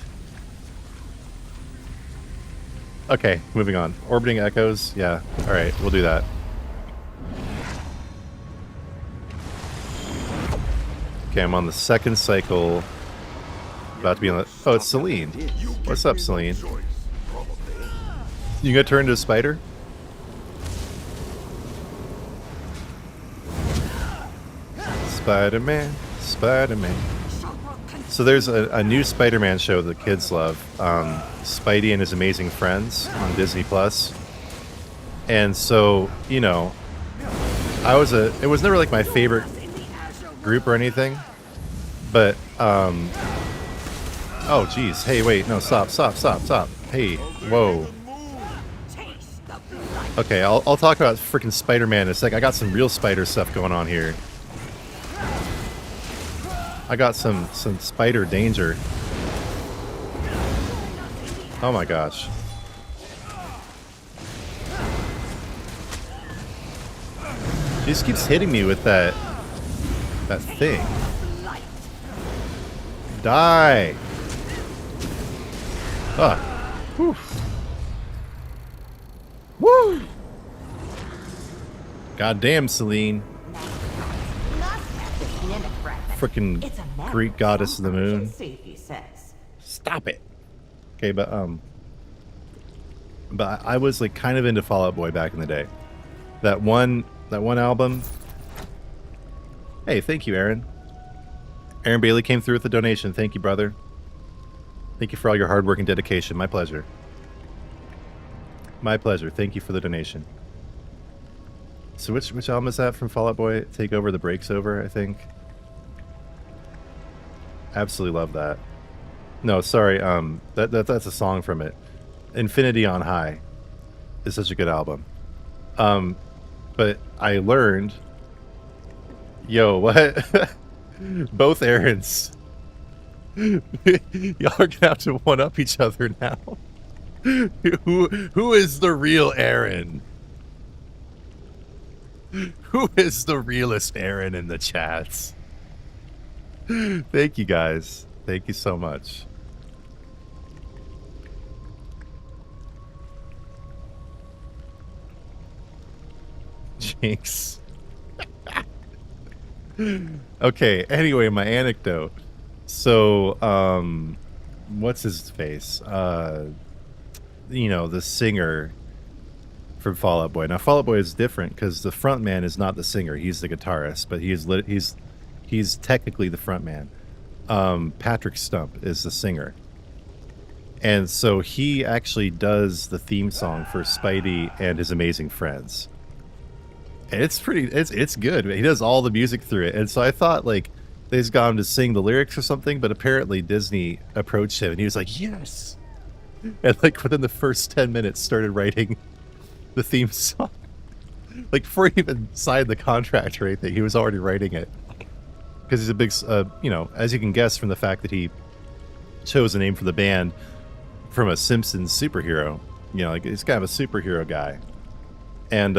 Okay, moving on. Orbiting echoes. Yeah. All right, we'll do that. Okay, I'm on the second cycle. About to be on the... Oh, it's Celine. What's up, Celine? You gonna turn into a spider? Spider-Man, Spider-Man. So there's a new Spider-Man show that kids love. Spidey and His Amazing Friends on Disney Plus. And so, you know, it was never like my favorite group or anything, but oh geez, hey, wait, no, stop, hey, whoa. Okay, I'll talk about freaking Spider-Man in a sec. I got some real spider stuff going on here. I got some spider danger. Oh my gosh. She just keeps hitting me with that thing. Die! Ah. Whew. Woo! Goddamn, Celine. Frickin' Greek goddess of the moon. Stop it. Okay, but I was like kind of into Fall Out Boy back in the day. That one album. Hey, thank you, Aaron. Aaron Bailey came through with a donation. Thank you, brother. Thank you for all your hard work and dedication. My pleasure. My pleasure. Thank you for the donation. So which album is that from Fall Out Boy? Take Over the Breaks Over, I think. Absolutely love that. No, sorry, that's a song from it. Infinity on High is such a good album. But I learned, yo, what? Both Aarons. Y'all are gonna have to one up each other now. Who is the real Aaron? Who is the realest Aaron in the chats? Thank you guys. Thank you so much. Jinx. Okay, anyway, my anecdote. So, what's his face? You know, the singer from Fall Out Boy. Now, Fall Out Boy is different because the front man is not the singer. He's the guitarist, but he's technically the front man. Patrick Stump is the singer. And so he actually does the theme song for Spidey and His Amazing Friends. And it's good. He does all the music through it. And so I thought like they just got him to sing the lyrics or something, but apparently Disney approached him and he was like, yes. And like within the first 10 minutes started writing the theme song. Like before he even signed the contract or anything, he was already writing it. Because he's a big, you know, as you can guess from the fact that he chose a name for the band from a Simpsons superhero. You know, like he's kind of a superhero guy. And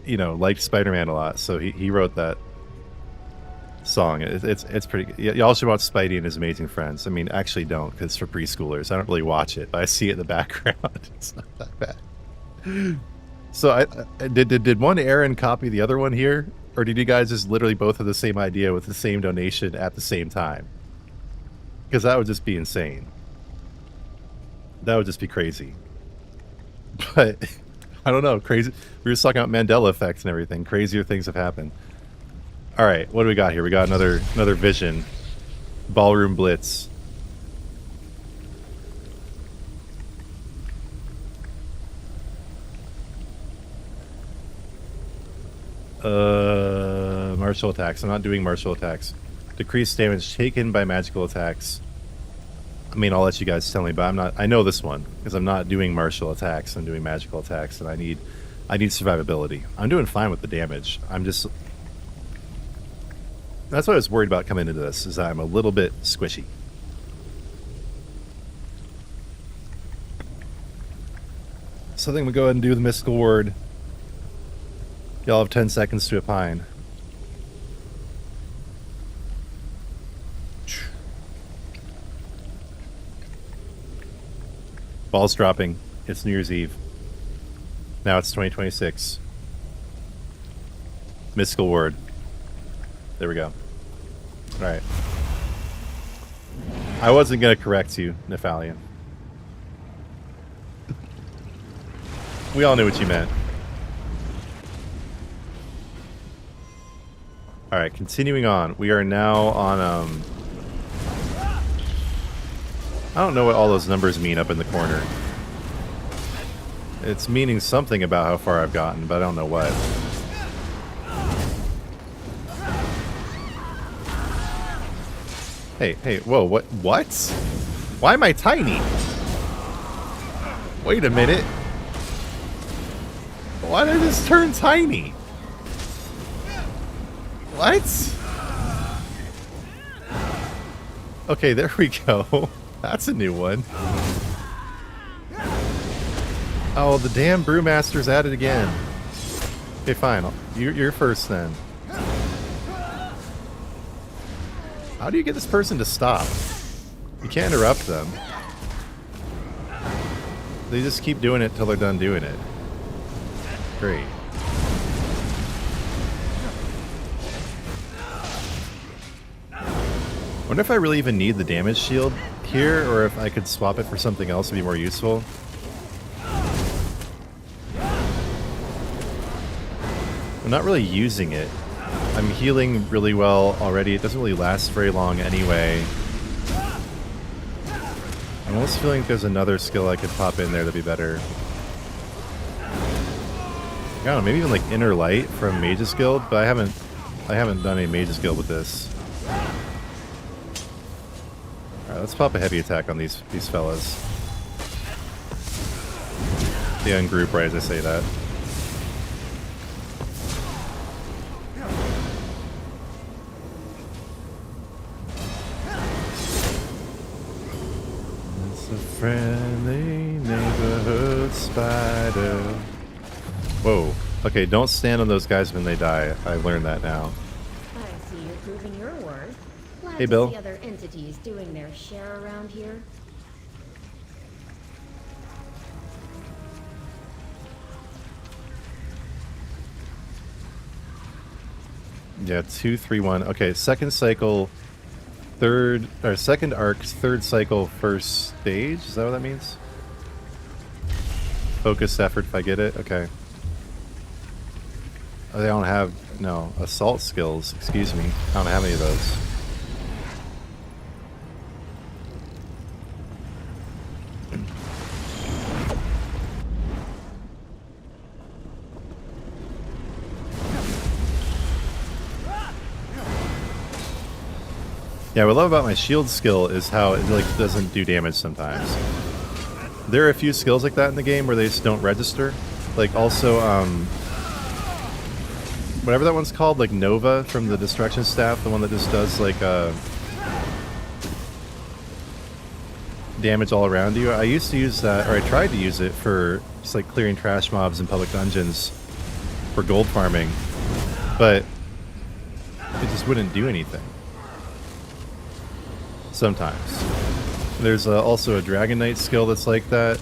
you know, liked Spider-Man a lot, so he wrote that song. It's pretty good. Y'all should watch Spidey and His Amazing Friends. I mean, actually don't, because it's for preschoolers. I don't really watch it, but I see it in the background. It's not that bad. So did one Aaron copy the other one here? Or did you guys just literally both have the same idea with the same donation at the same time? Because that would just be insane. That would just be crazy. But I don't know, crazy. We were just talking about Mandela effects and everything. Crazier things have happened. All right, what do we got here? We got another vision. Ballroom Blitz. Martial attacks. I'm not doing martial attacks. Decreased damage taken by magical attacks. I mean, I'll let you guys tell me, but I'm not. I know this one because I'm not doing martial attacks. I'm doing magical attacks, and I I need survivability. I'm doing fine with the damage. I'm just... That's what I was worried about coming into this, is that I'm a little bit squishy. So I think we'll go ahead and do the Mystical Ward. Y'all have 10 seconds to opine. Ball's dropping. It's New Year's Eve. Now it's 2026. Mystical Ward. There we go. Alright. I wasn't going to correct you, Nephalian. We all knew what you meant. Alright, continuing on. We are now on, I don't know what all those numbers mean up in the corner. It's meaning something about how far I've gotten, but I don't know what. Hey, whoa, what? Why am I tiny? Wait a minute. Why did I just turn tiny? What? Okay, there we go. That's a new one. Oh, the damn Brewmaster's at it again. Okay, fine. You're first then. How do you get this person to stop? You can't interrupt them. They just keep doing it till they're done doing it. Great. Wonder if I really even need the damage shield here, or if I could swap it for something else to be more useful. I'm not really using it. I'm healing really well already. It doesn't really last very long anyway. I'm almost feeling like there's another skill I could pop in there that'd be better. I don't know, maybe even like Inner Light from Mage's Guild, but I haven't done any Mage's Guild with this. Alright, let's pop a heavy attack on these fellas. They ungroup right as I say that. It's a friendly neighborhood spider. Whoa. Okay, don't stand on those guys when they die. I've learned that now. I see you're proving your worth. Glad Hey, to Bill. see other entities doing their share around here. Yeah, 2, 3, 1. Okay, second cycle, second arc, third cycle, first stage. Is that what that means? Focused effort if I get it? Okay. Oh, they don't have, no, assault skills. Excuse me. I don't have any of those. Yeah, what I love about my shield skill is how it like doesn't do damage sometimes. There are a few skills like that in the game where they just don't register. Like also, whatever that one's called, like Nova from the Destruction Staff, the one that just does like damage all around you. I used to use that, or I tried to use it for just like clearing trash mobs in public dungeons for gold farming, but it just wouldn't do anything. Sometimes. There's also a Dragon Knight skill that's like that.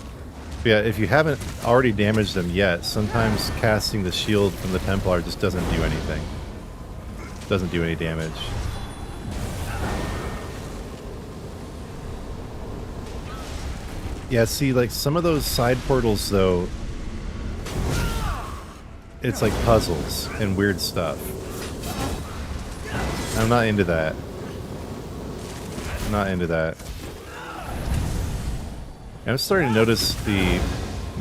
But yeah, if you haven't already damaged them yet, sometimes casting the shield from the Templar just doesn't do anything. Doesn't do any damage. Yeah, see, like some of those side portals though, it's like puzzles and weird stuff. I'm not into that. Not into that. I'm starting to notice the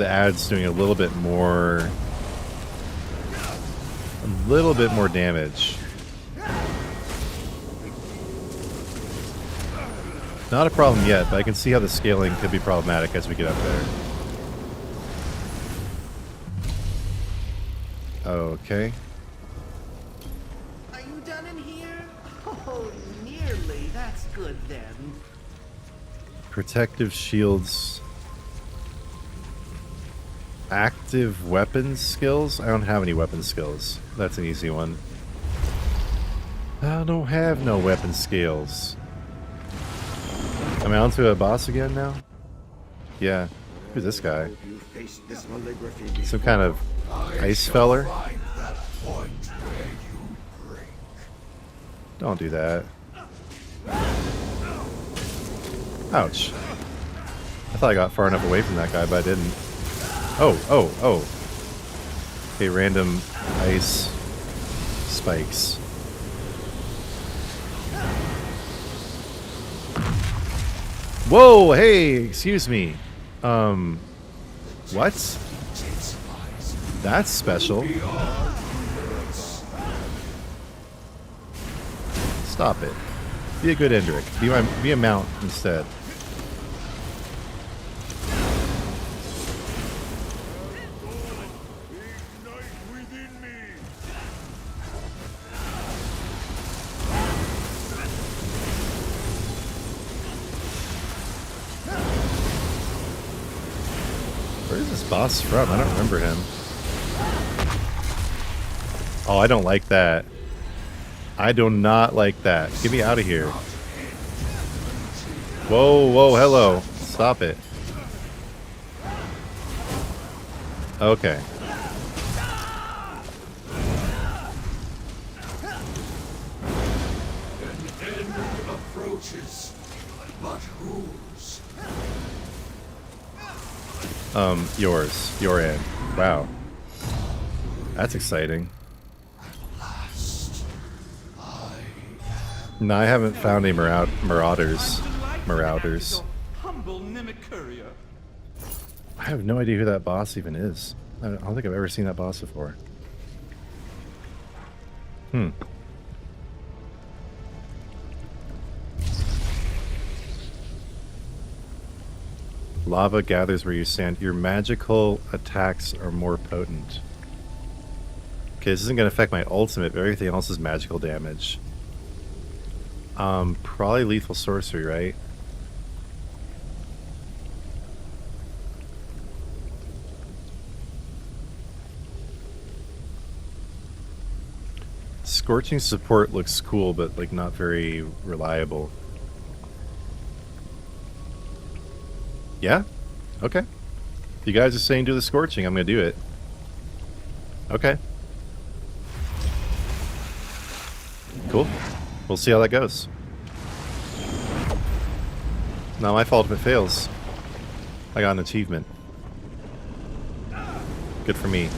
ads doing a little bit more damage. Not a problem yet, but I can see how the scaling could be problematic as we get up there. Okay. Are you done in here? Oh, nearly. That's good then. Protective shields. Active weapons skills? I don't have any weapon skills. That's an easy one. I don't have no weapon skills. Am I onto a boss again now? Yeah. Who's this guy? You faced this calligraphy Some kind of ice feller? Don't do that. Ouch. I thought I got far enough away from that guy, but I didn't. Oh. Okay, random ice spikes. Whoa, hey, excuse me. What? That's special. Stop it. Be a good Endrick. Be a mount instead. Ignite within me. Where is this boss from? I don't remember him. Oh, I don't like that. I do not like that. Get me out of here. Whoa, hello. Stop it. Okay. Approaches, but whose? Yours. Your end. Wow. That's exciting. No, I haven't found any marauders. Marauders. Humble Mimicurrier. I have no idea who that boss even is. I don't think I've ever seen that boss before. Lava gathers where you stand. Your magical attacks are more potent. Okay, this isn't going to affect my ultimate, but everything else is magical damage. Probably lethal sorcery, right? Scorching support looks cool, but like not very reliable. Yeah? Okay. If you guys are saying do the scorching, I'm gonna do it. Okay. Cool. We'll see how that goes. Not my fault if it fails. I got an achievement. Good for me.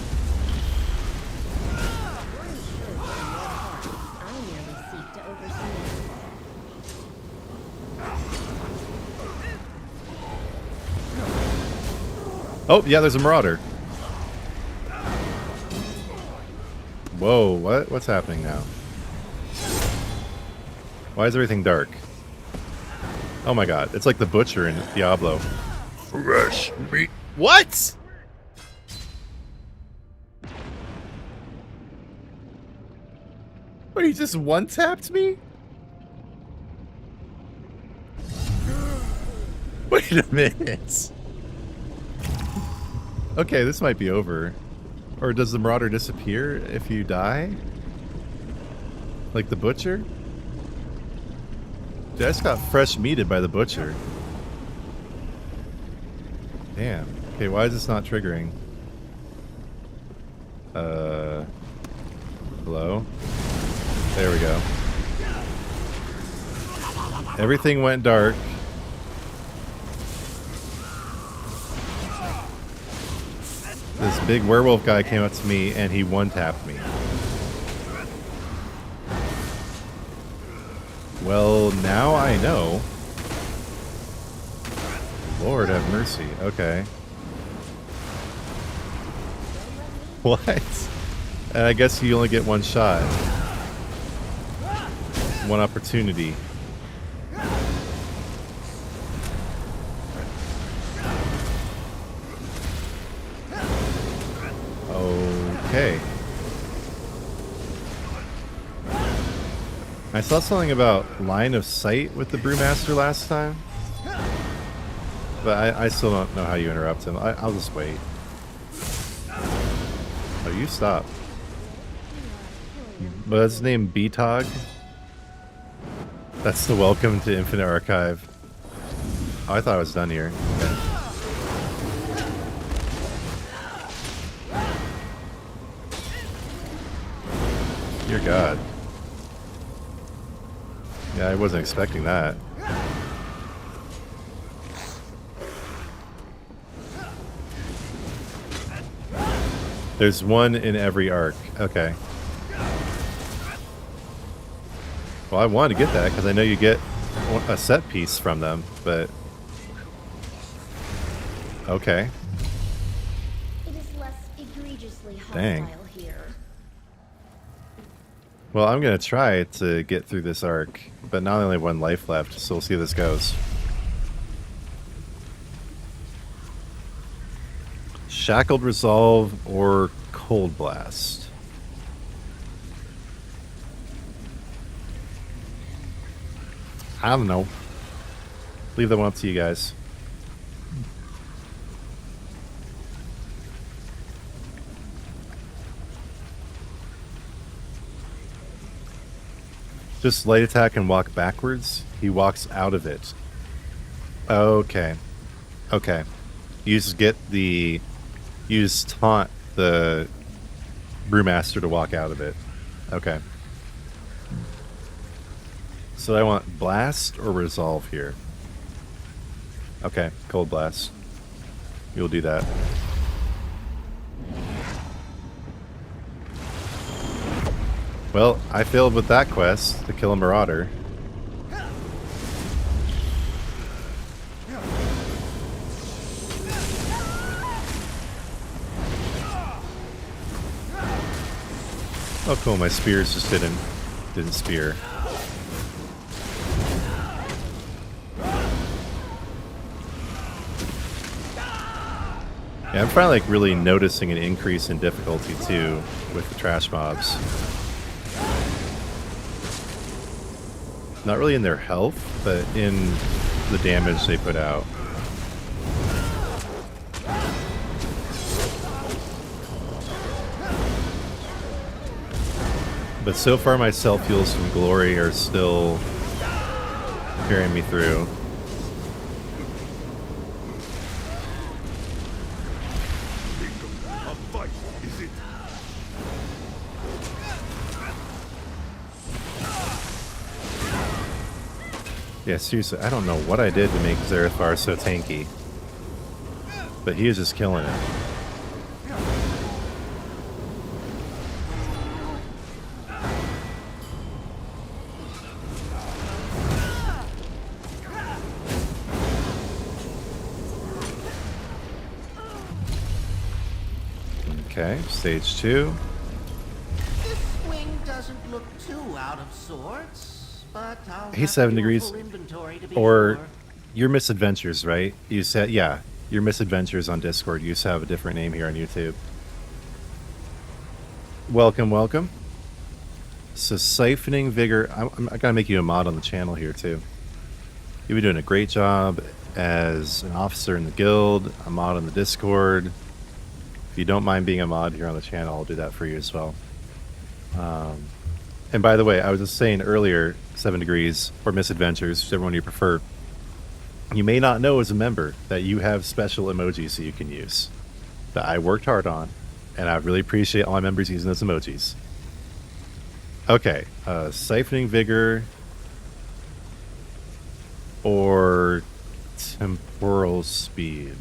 I merely seek to oversee. Oh, yeah, there's a marauder. Whoa, what? What's happening now? Why is everything dark? Oh my god, it's like the butcher in Diablo. Fresh meat. What? What, he just one-tapped me? Wait a minute. Okay, this might be over. Or does the marauder disappear if you die? Like the butcher? Dude, I just got fresh meated by the butcher. Damn. Okay, why is this not triggering? Hello? There we go. Everything went dark. This big werewolf guy came up to me and he one-tapped me. Well, now I know. Lord have mercy. Okay. What? And I guess you only get one shot. One opportunity. Okay. I saw something about line of sight with the Brewmaster last time. But I still don't know how you interrupt him. I'll just wait. Oh, you stop. But that's his name, B-Tog. That's the welcome to Infinite Archive. Oh, I thought I was done here. Okay. Dear God. Yeah, I wasn't expecting that. There's one in every arc. Okay. Well, I wanted to get that because I know you get a set piece from them, but... Okay. It is less egregiously hostile Dang. here. Well, I'm going to try to get through this arc, but now I only have one life left, so we'll see how this goes. Shackled Resolve or Cold Blast? I don't know. Leave that one up to you guys. Just light attack and walk backwards? He walks out of it. Okay. Okay. You just get the... You just taunt the Brewmaster to walk out of it. Okay. So I want Blast or Resolve here. Okay, Cold Blast. You'll do that. Well, I failed with that quest to kill a Marauder. Oh cool, my spears just didn't spear. Yeah, I'm finally like really noticing an increase in difficulty too with the trash mobs. Not really in their health, but in the damage they put out. But so far my self-heals from Glory are still carrying me through. A fight, is it? Yeah, seriously, I don't know what I did to make Zerathar so tanky. But he is just killing it. Okay, stage 2. This swing doesn't look too out of sorts, but I'll He's have 7 to do a degrees. full inventory to be Or sure. your misadventures, right? You said, yeah, your misadventures on Discord. You used to have a different name here on YouTube. Welcome, welcome. So siphoning vigor. I gotta make you a mod on the channel here too. You've been doing a great job as an officer in the guild, a mod on the Discord. If you don't mind being a mod here on the channel, I'll do that for you as well. And by the way, I was just saying earlier, 7 degrees or misadventures, whichever one you prefer. You may not know as a member that you have special emojis that you can use that I worked hard on, and I really appreciate all my members using those emojis. Okay, siphoning vigor or temporal speed.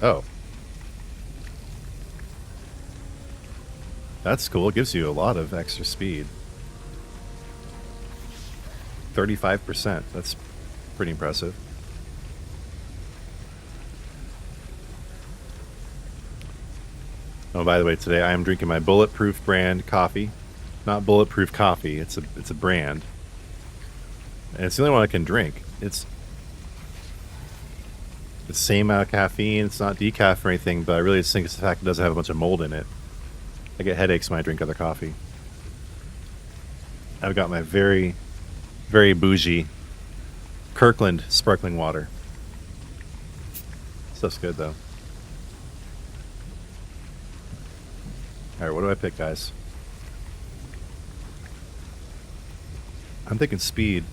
Oh. That's cool. It gives you a lot of extra speed. 35%. That's pretty impressive. Oh, by the way, today I am drinking my Bulletproof brand coffee. Not Bulletproof coffee. It's a brand. And it's the only one I can drink. It's the same amount of caffeine. It's not decaf or anything, but I really just think it's the fact it doesn't have a bunch of mold in it. I get headaches when I drink other coffee. I've got my very, very bougie Kirkland sparkling water. Stuff's good though. Alright, what do I pick, guys? I'm thinking speed.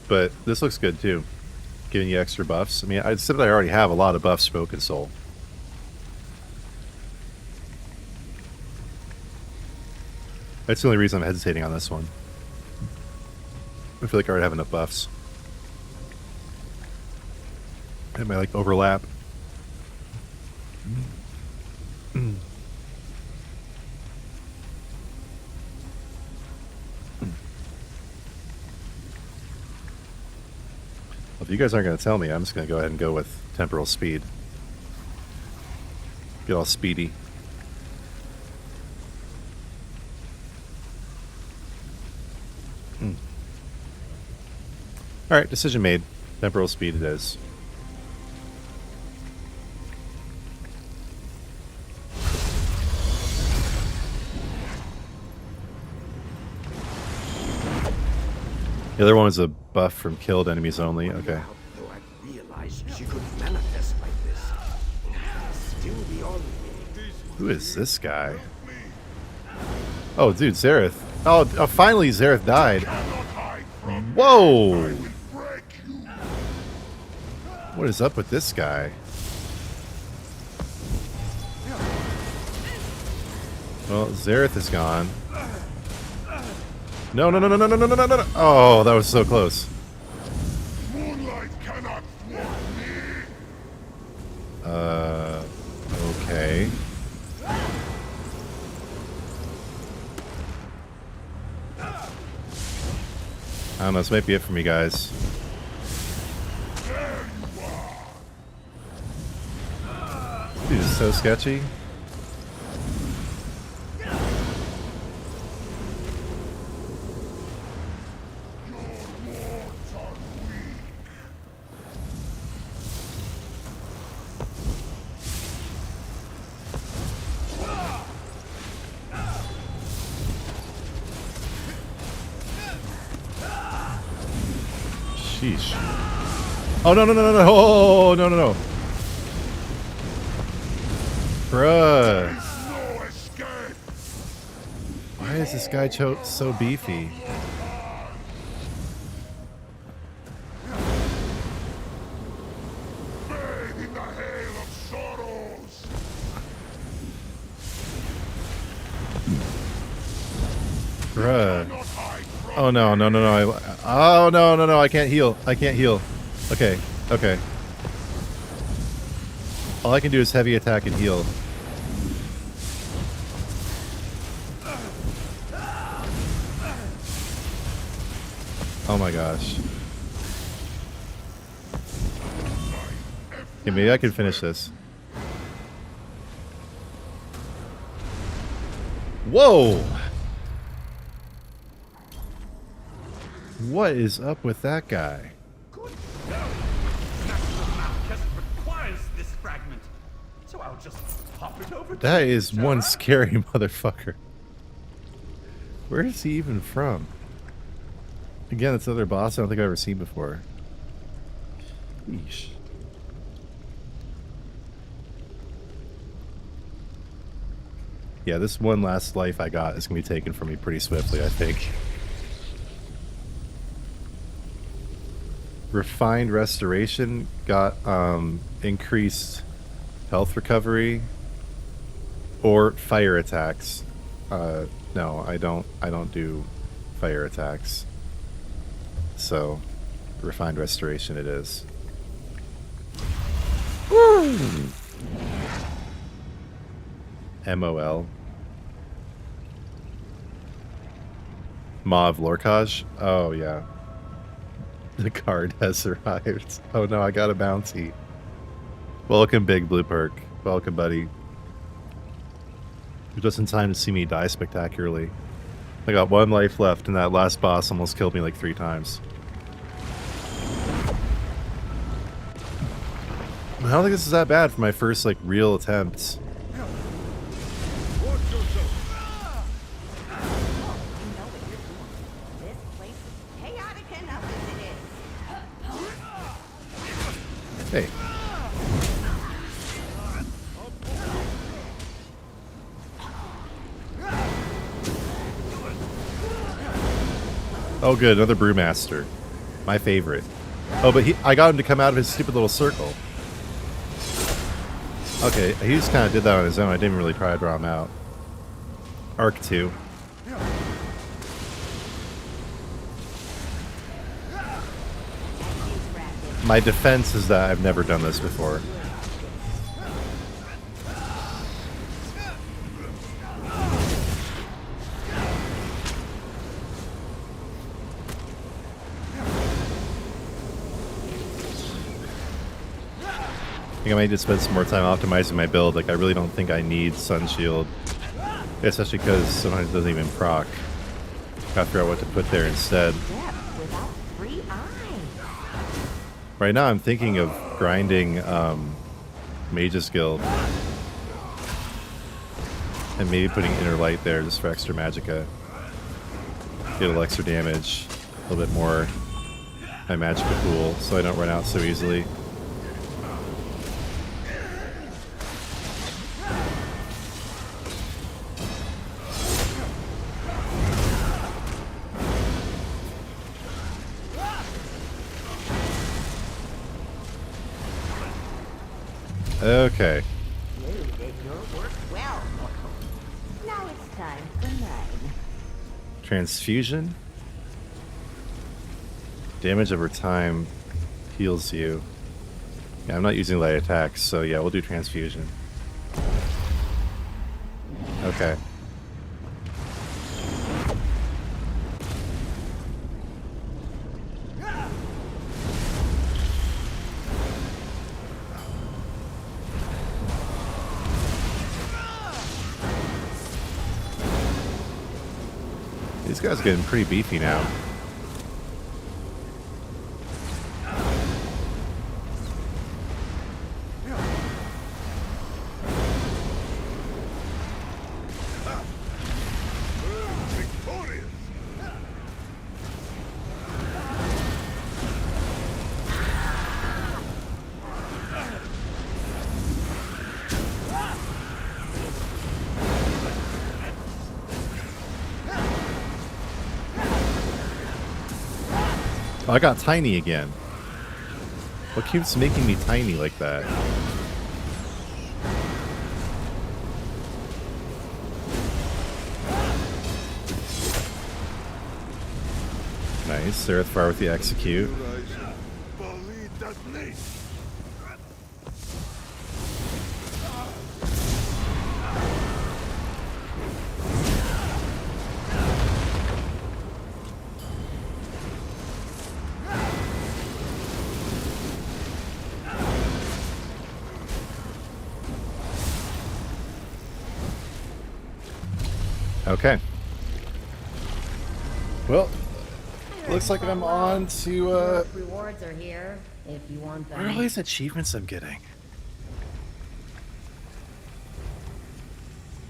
But this looks good too. Giving you extra buffs. I mean, I'd say that I already have a lot of buffs for Oakensoul. That's the only reason I'm hesitating on this one. I feel like I already have enough buffs. It might like overlap. If you guys aren't going to tell me, I'm just going to go ahead and go with temporal speed. Get all speedy. Alright, decision made. Temporal speed it is. The other one was a buff from killed enemies only. Okay. Though I realized she could manifest like this. Still beyond me. Who is this guy? Oh, dude, Zareth. Oh, finally Zareth died. Whoa! What is up with this guy? Well, Zareth is gone. No, no, no, no, no, no, no, no, no, no. Oh, that was so close. Moonlight cannot thwart me. Okay. I don't know, this might be it for me, guys. Dude, it's so sketchy. Sheesh. Oh, no, no, no, no, no. Oh, no, no, no. Bruh. No escape. Why is this guy so beefy? Bathe in the hail of sorrows. Bruh. Not hide from Oh, no, no, no, no. Oh, no, no, no. I can't heal. I can't heal. Okay, okay. All I can do is heavy attack and heal. Oh my gosh. Okay, maybe I can finish this. Whoa! What is up with that guy? Requires this fragment, so I'll just pop it over. That is one scary motherfucker. Where is he even from? Again, it's another boss I don't think I've ever seen before. Yeesh. Yeah, this one last life I got is going to be taken from me pretty swiftly, I think. Refined Restoration got increased health recovery or fire attacks. No, I don't do fire attacks. So, Refined Restoration it is. Woo! MOL. Mauve Lorcage? Oh, yeah. The card has arrived. Oh no, I got a bounty. Welcome, Big Blue Perk. Welcome, buddy. You're just in time to see me die spectacularly. I got one life left, and that last boss almost killed me like 3 times. I don't think this is that bad for my first, like, real attempts. Hey. Oh, good. Another Brewmaster. My favorite. Oh, but I got him to come out of his stupid little circle. Okay, he just kind of did that on his own. I didn't really try to draw him out. Arc 2. My defense is that I've never done this before. I think I might just spend some more time optimizing my build. Like, I really don't think I need Sun Shield. Especially because sometimes it doesn't even proc. Gotta figure out what to put there instead. Right now I'm thinking of grinding Mage's Guild. And maybe putting Inner Light there just for extra magicka. Get a little extra damage. A little bit more my magicka pool so I don't run out so easily. Okay. You did your work well. Now it's time for mine. Transfusion. Damage over time heals you. Yeah, I'm not using light attacks, so yeah, we'll do transfusion. Okay. These guys are getting pretty beefy now. Oh, I got tiny again. What keeps making me tiny like that? Nice. Zerethfar with the execute. Okay. Well, looks like I'm on to, Rewards are here if you want them. what are all these achievements I'm getting?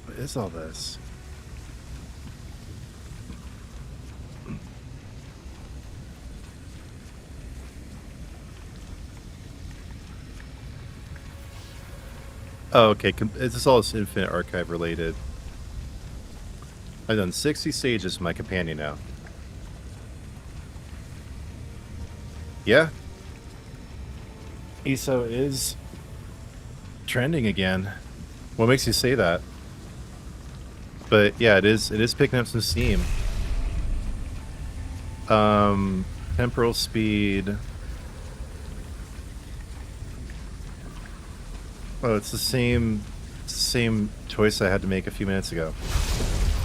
What is all this? Oh, okay. This is all Infinite Archive related. I've done 60 stages with my companion now. Yeah. ESO is trending again. What makes you say that? But yeah, it is picking up some steam. Temporal speed. Oh, it's the same choice I had to make a few minutes ago.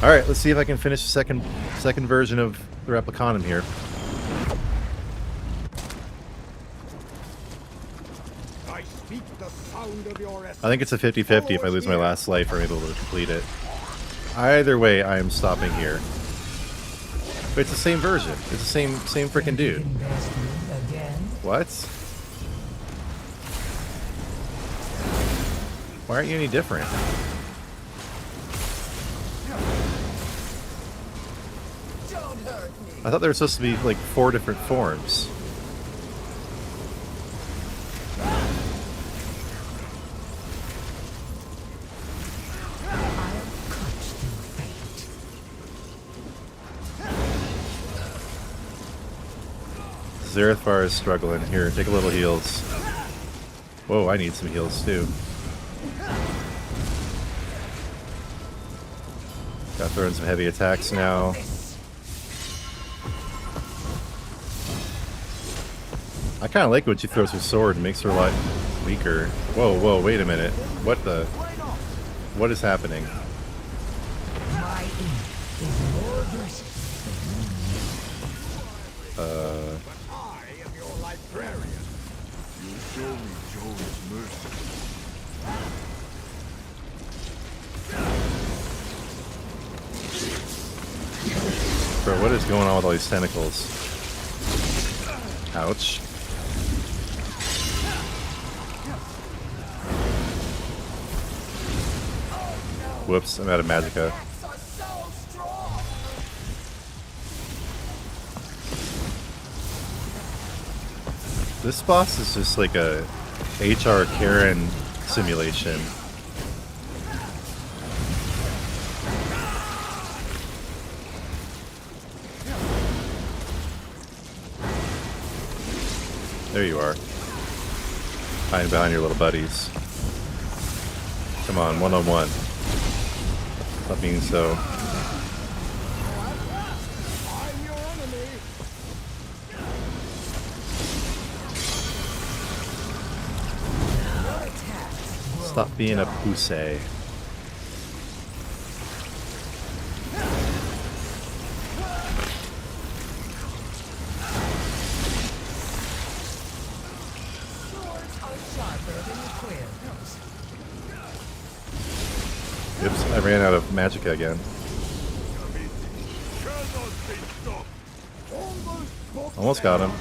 All right, let's see if I can finish the second version of the Replicanum here. I speak the sound of your I think it's a 50-50 if I lose my last life or I'm able to complete it. Either way, I am stopping here. But it's the same version. It's the same freaking dude. What? Why aren't you any different? I thought there were supposed to be like 4 different forms. Zerethar is struggling. Here, take a little heals. Whoa, I need some heals too. Got throwing some heavy attacks now. I kind of like when she throws her sword and makes her a lot weaker. Whoa, whoa, wait a minute. What the? What is happening? I am your librarian. You show me Joe's mercy. Bro, what is going on with all these tentacles? Ouch. Whoops, I'm out of magicka. This boss is just like a HR Karen simulation. There you are. Hiding behind your little buddies. Come on, one-on-one. That means so. I'm your enemy. Stop being a pussy. Oops, I ran out of magicka again. Almost got him.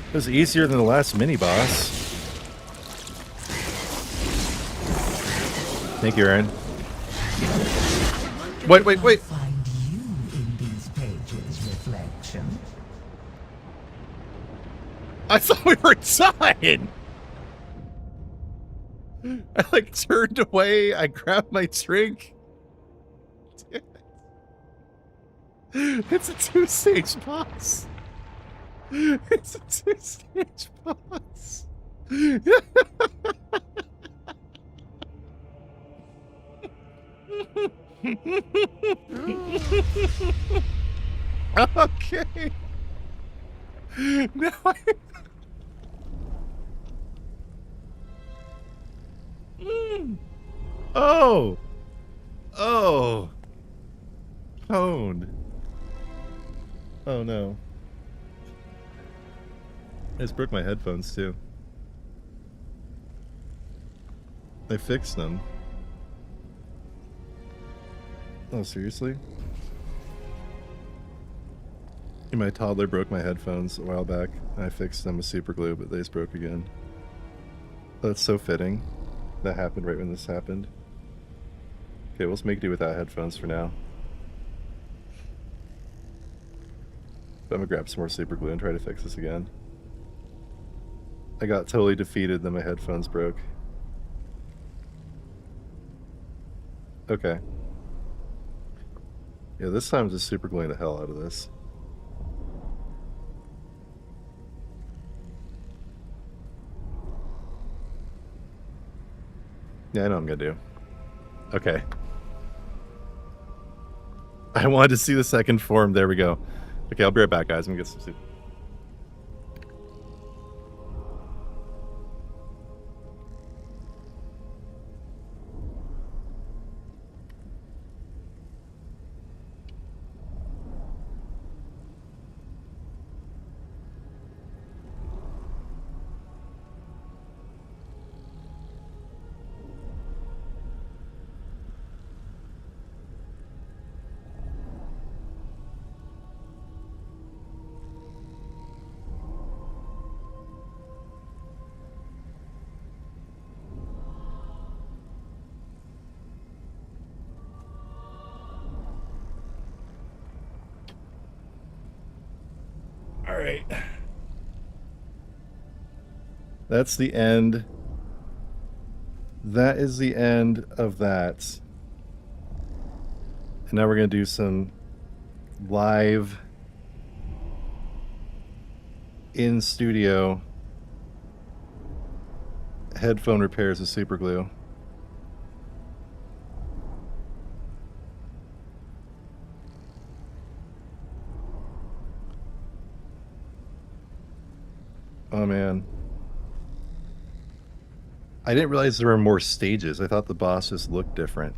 It was easier than the last mini-boss. Thank you, Aaron. Wait. Find you in these pages, reflection. I thought we were done! I like turned away, I grabbed my drink. Damn it. It's a 2-stage boss. It's a 2-stage boss. Okay. Now Oh. Oh. Pwned. Oh no. I just broke my headphones too. I fixed them. Oh, seriously? My toddler broke my headphones a while back. I fixed them with super glue, but they just broke again. That's so fitting. That happened right when this happened. Okay, we'll just make do without headphones for now. But I'm gonna grab some more super glue and try to fix this again. I got totally defeated, then my headphones broke. Okay. Yeah, this time I'm just super gluing the hell out of this. Yeah, I know what I'm gonna do. Okay. I wanted to see the second form. There we go. Okay, I'll be right back, guys. I'm gonna get some soup. Alright. That's the end. That is the end of that. And now we're going to do some live in studio headphone repairs with super glue. Oh man. I didn't realize there were more stages. I thought the boss just looked different.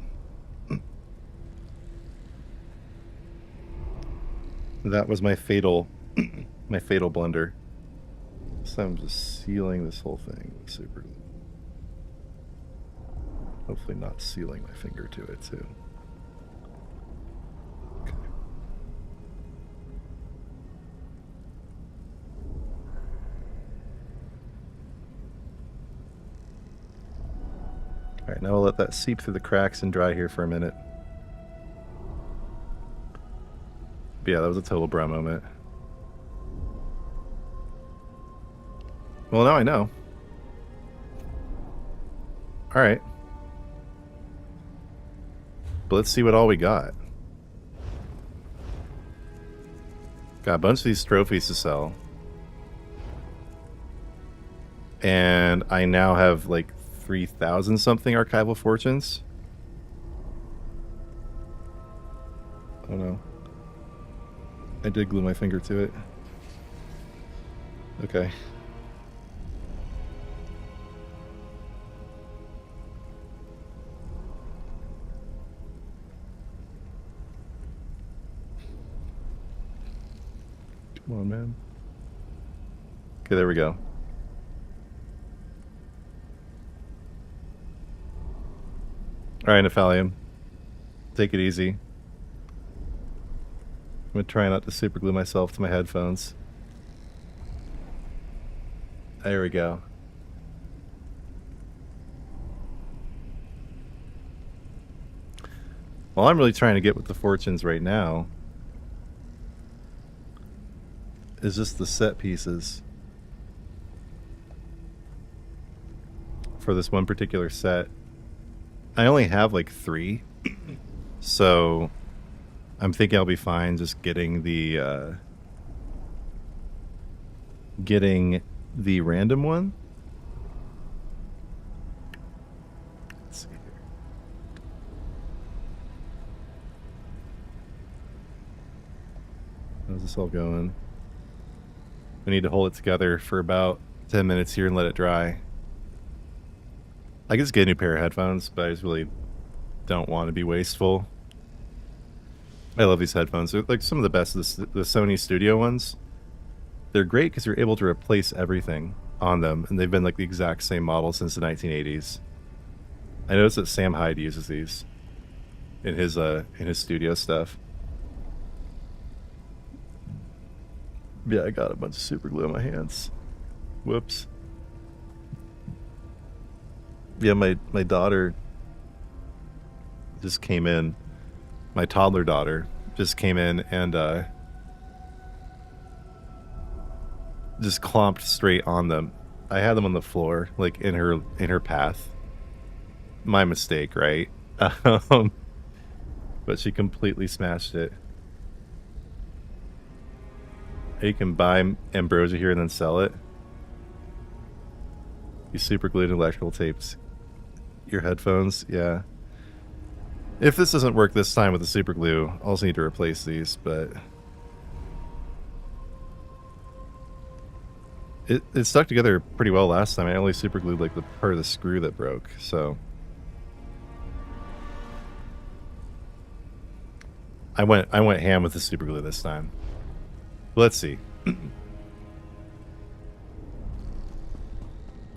That was my fatal my fatal blunder. So I'm just sealing this whole thing with super glue. Hopefully not sealing my finger to it too. Okay. Alright, now I'll let that seep through the cracks and dry here for a minute. But yeah, that was a total bro moment. Well, now I know. Alright. But let's see what all we got. Got a bunch of these trophies to sell. And I now have like 3,000 something archival fortunes. I don't know. I did glue my finger to it. Okay. Come on, man. Okay, there we go. Alright, Nephalium. Take it easy. I'm gonna try not to super glue myself to my headphones. There we go. Well, I'm really trying to get with the fortunes right now. Is just the set pieces for this one particular set. I only have like 3, so I'm thinking I'll be fine just getting the random one. Let's see here. How's this all going? I need to hold it together for about 10 minutes here and let it dry. I could just get a new pair of headphones, but I just really don't want to be wasteful. I love these headphones. They're like some of the best of the Sony Studio ones. They're great because you're able to replace everything on them, and they've been like the exact same model since the 1980s. I noticed that Sam Hyde uses these in his studio stuff. Yeah, I got a bunch of super glue on my hands. Whoops. Yeah, my daughter just came in. My toddler daughter just came in and just clomped straight on them. I had them on the floor, like in her path. My mistake, right? But she completely smashed it. You can buy ambrosia here and then sell it. You super glued electrical tapes your headphones, yeah. If this doesn't work this time with the super glue, I'll also need to replace these, but it stuck together pretty well last time. I only super glued like the part of the screw that broke, so I went ham with the super glue this time. Let's see.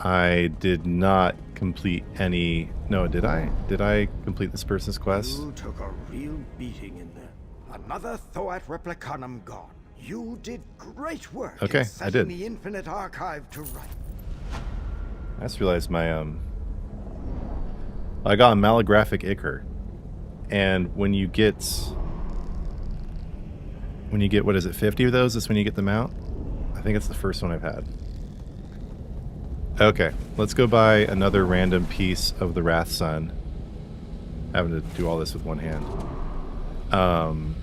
I did not complete any... No, did I? Did I complete this person's quest? You took a real beating in there. Another Thoat Replicanum gone. You did great work okay, in setting I did. The Infinite Archive to right. I just realized my... I got a malographic ichor. And when you get... what is it, 50 of those? That's when you get them out? I think it's the first one I've had. Okay, let's go buy another random piece of the Wrathsun. Having to do all this with one hand. and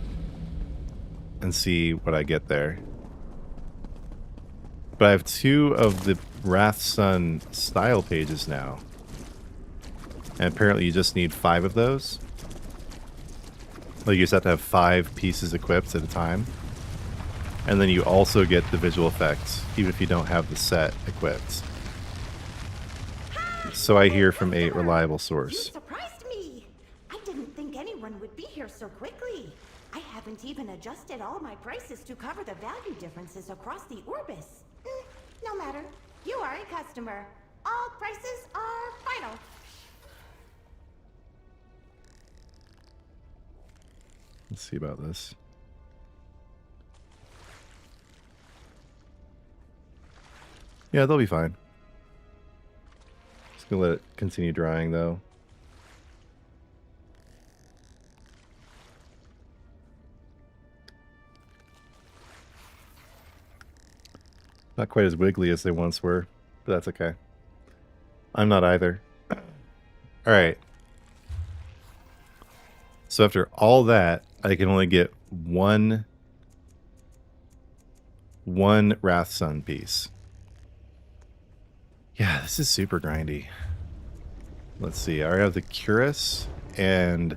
see what I get there. But I have 2 of the Wrathsun style pages now. And apparently you just need 5 of those. Like you just have to have 5 pieces equipped at a time. And then you also get the visual effects, even if you don't have the set equipped. So I hear from a reliable You source. surprised me. I didn't think anyone would be here so quickly. I haven't even adjusted all my prices to cover the value differences across the Orbis. No matter. You are a customer. All prices are final. Let's see about this. Yeah, they'll be fine. Just gonna let it continue drying though. Not quite as wiggly as they once were, but that's okay. I'm not either. Alright. So after all that, I can only get one Wrathsun piece. Yeah, this is super grindy. Let's see. I already have the Cuirass and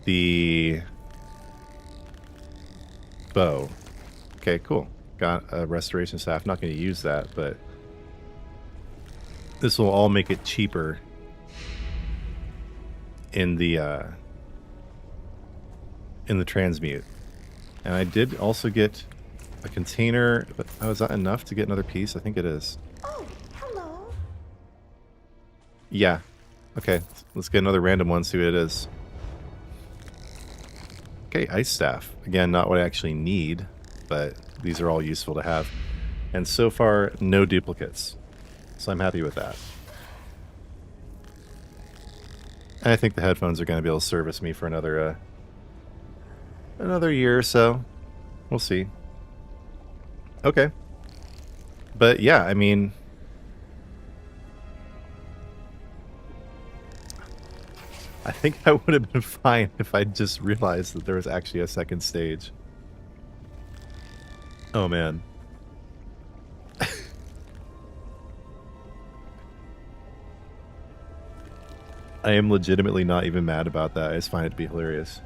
the bow. Okay, cool. Got a restoration staff. Not going to use that, but this will all make it cheaper in the transmute. And I did also get a container, but oh, is that enough to get another piece? I think it is. Oh, hello. Yeah. Okay, let's get another random one, see what it is. Okay, ice staff. Again, not what I actually need, but these are all useful to have. And so far, no duplicates. So I'm happy with that. And I think the headphones are going to be able to service me for another year or so. We'll see. Okay. But yeah, I mean, I think I would have been fine if I just realized that there was actually a second stage. Oh man. I am legitimately not even mad about that. I just find it to be hilarious.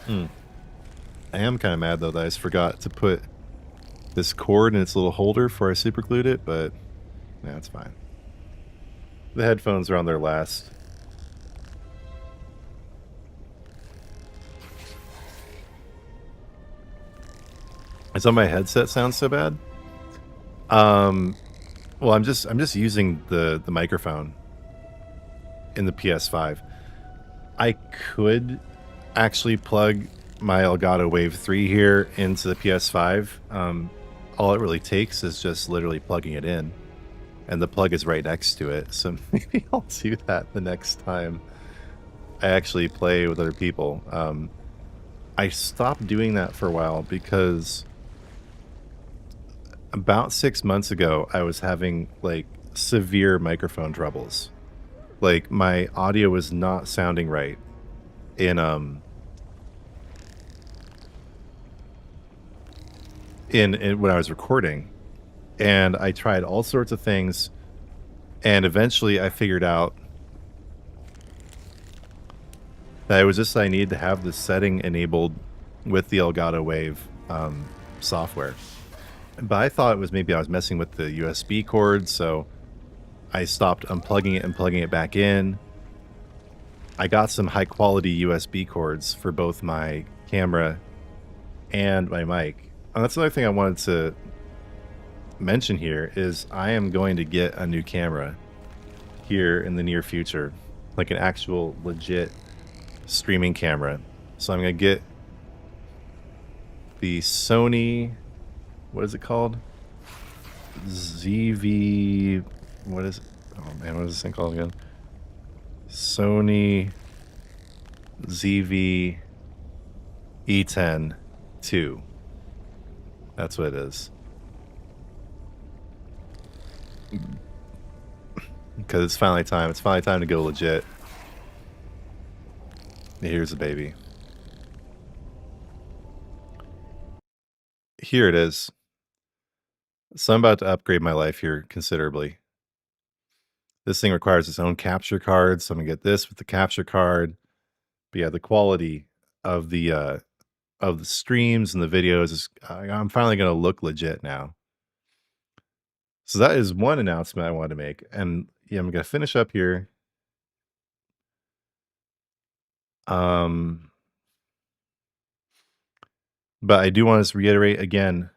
I am kind of mad though that I just forgot to put this cord in its little holder before I superglued it, but yeah, it's fine. The headphones are on their last. Is on my headset sound so bad? Well, I'm just using the microphone in the PS5. I could actually plug my Elgato Wave 3 here into the PS5. All it really takes is just literally plugging it in, and the plug is right next to it. So maybe I'll do that the next time I actually play with other people. I stopped doing that for a while because about 6 months ago, I was having like severe microphone troubles. Like my audio was not sounding right in when I was recording, and I tried all sorts of things, and eventually I figured out that it was just I needed to have the setting enabled with the Elgato Wave software. But I thought it was maybe I was messing with the USB cord, so I stopped unplugging it and plugging it back in. I got some high quality USB cords for both my camera and my mic. And that's another thing I wanted to mention here is I am going to get a new camera here in the near future, like an actual legit streaming camera. So I'm going to get the Sony, what is it called? ZV, what is it? Oh man, what is this thing called again? Sony ZV E10 2. That's what it is. Because it's finally time. It's finally time to go legit. Here's a baby. Here it is. So I'm about to upgrade my life here considerably. This thing requires its own capture card, so I'm gonna get this with the capture card. But yeah, the quality of the streams and the videos is I'm finally gonna look legit now. So that is one announcement I wanted to make, and yeah, I'm gonna finish up here. Um, but I do want to reiterate again,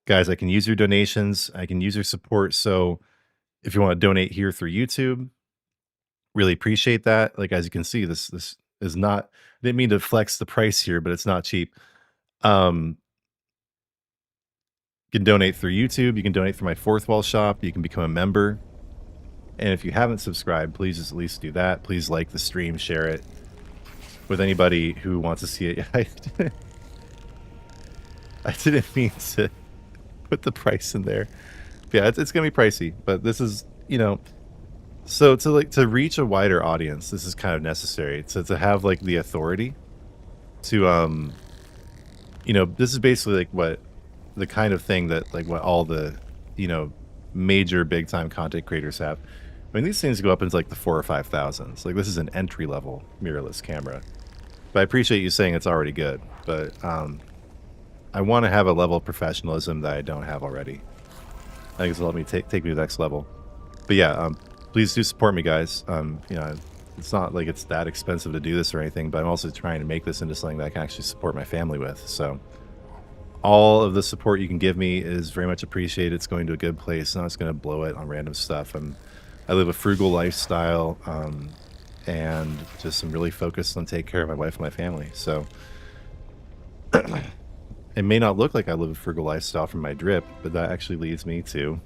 guys. I can use your donations. I can use your support. So if you want to donate here through YouTube, really appreciate that. Like as you can see, this is not. I didn't mean to flex the price here, but it's not cheap. Um, you can donate through YouTube. You can donate through my Fourth Wall shop. You can become a member. And if you haven't subscribed, please just at least do that. Please like the stream, share it with anybody who wants to see it. I didn't mean to put the price in there. Yeah, it's gonna be pricey, but this is, so to reach a wider audience, this is kind of necessary. So to have like the authority to this is basically like what the kind of thing that like what all the major big time content creators have. I mean, these things go up into like the 4,000 or 5,000s. Like this is an entry level mirrorless camera. But I appreciate you saying it's already good. But I want to have a level of professionalism that I don't have already. I think it's let me take me to the next level. But yeah, please do support me, guys. It's not like it's that expensive to do this or anything, but I'm also trying to make this into something that I can actually support my family with. So all of the support you can give me is very much appreciated. It's going to a good place. Not just going to blow it on random stuff. I live a frugal lifestyle, and just am really focused on taking care of my wife and my family. So it may not look like I live a frugal lifestyle from my drip, but that actually leads me to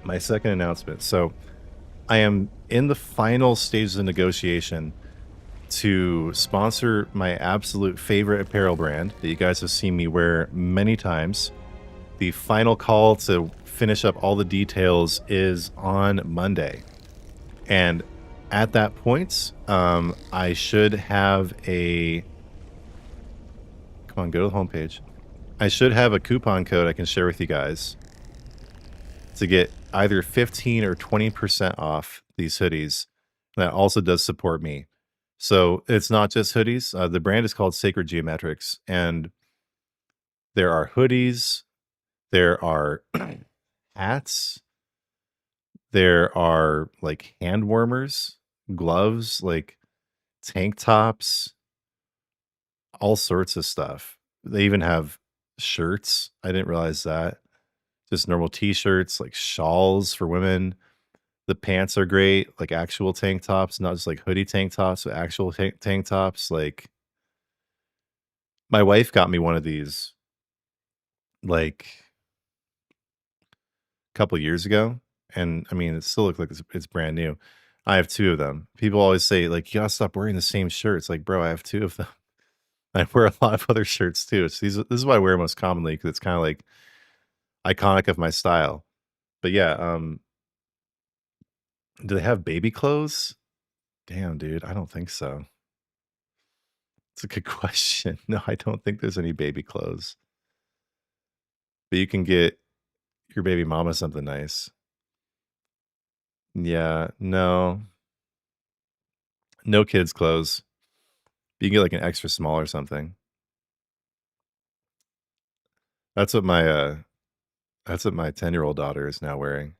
my second announcement. So I am in the final stages of negotiation to sponsor my absolute favorite apparel brand that you guys have seen me wear many times. The final call to finish up all the details is on Monday. And at that point, I should have a... Come on, go to the homepage. I should have a coupon code I can share with you guys to get either 15 or 20% off these hoodies. That also does support me. So it's not just hoodies. The brand is called Sacred Geometrics, and there are hoodies, there are hats, there are like hand warmers, gloves, like tank tops, all sorts of stuff. They even have shirts. I didn't realize that. Just normal t-shirts, like shawls for women. The pants are great, like actual tank tops, not just like hoodie tank tops, but actual tank tops. Like my wife got me one of these like a couple years ago, and I mean, it still looks like it's brand new. I have two of them. People always say like, you gotta stop wearing the same shirts. Like, bro, I have two of them. I wear a lot of other shirts too. So this is what I wear most commonly because it's kind of like iconic of my style. But yeah, do they have baby clothes? Damn, dude, I don't think so. It's a good question. No, I don't think there's any baby clothes. But you can get your baby mama something nice. Yeah, no. No kids clothes. You can get like an extra small or something. That's what my 10-year-old daughter is now wearing.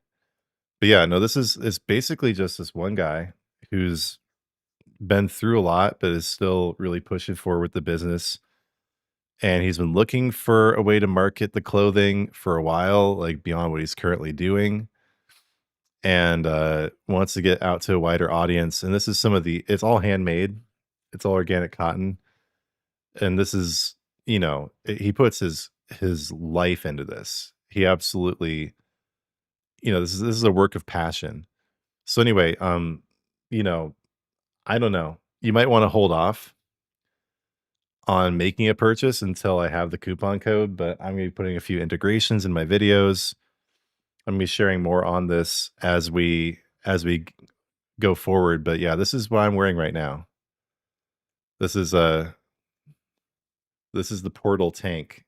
But yeah, no, this is it's basically just this one guy who's been through a lot, but is still really pushing forward with the business. And he's been looking for a way to market the clothing for a while, like beyond what he's currently doing. And wants to get out to a wider audience. And this is it's all handmade. It's all organic cotton. And this is, he puts his life into this. He absolutely, this is a work of passion. So anyway, I don't know. You might want to hold off on making a purchase until I have the coupon code, but I'm going to be putting a few integrations in my videos. I'm going to be sharing more on this as we go forward. But yeah, this is what I'm wearing right now. This is the portal tank.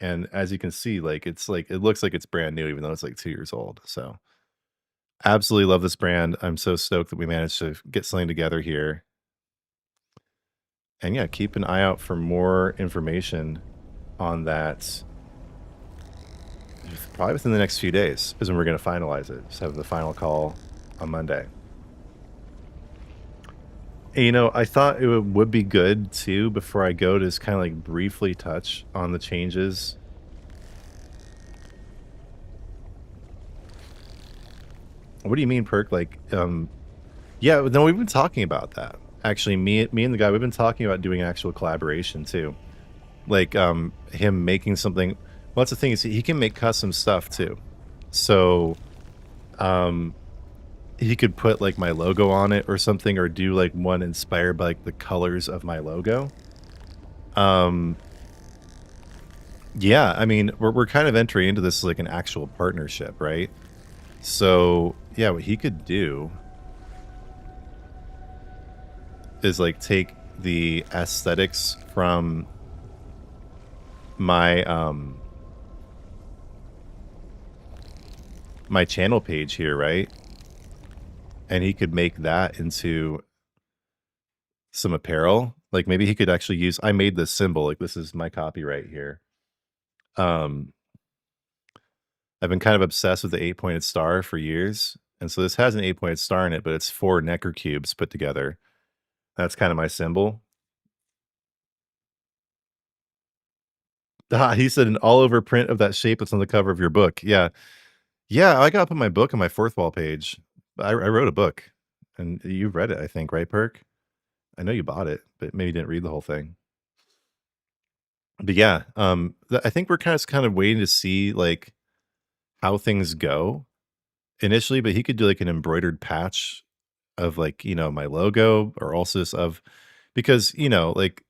And as you can see, like it's like it looks like it's brand new, even though it's like 2 years old. So absolutely love this brand. I'm so stoked that we managed to get something together here. And yeah, keep an eye out for more information on that. Probably within the next few days is when we're going to finalize it. Just have the final call on Monday. And, you know, I thought it would be good too, before I go, to just kind of like briefly touch on the changes. What do you mean, Perk? Like, yeah, no, we've been talking about that. Actually, me and the guy, we've been talking about doing actual collaboration too. Like, him making something. Well, that's the thing, is he can make custom stuff too. So, he could put like my logo on it or something, or do like one inspired by like the colors of my logo. Yeah, I mean, we're kind of entering into this like an actual partnership, right? So yeah, what he could do is like take the aesthetics from my my channel page here, right? And he could make that into some apparel. Like maybe he could actually use, I made this symbol, like this is my copy right here. I've been kind of obsessed with the 8-pointed star for years. And so this has an 8-pointed star in it, but it's 4 necker cubes put together. That's kind of my symbol. Ah, he said an all over print of that shape that's on the cover of your book. Yeah. Yeah, I gotta put my book on my fourth wall page. I wrote a book, and you've read it, I think, right, Perk? I know you bought it, but maybe you didn't read the whole thing. But yeah, I think we're kind of waiting to see like how things go initially. But he could do like an embroidered patch of like, you know, my logo, or also just of, because, you know, like,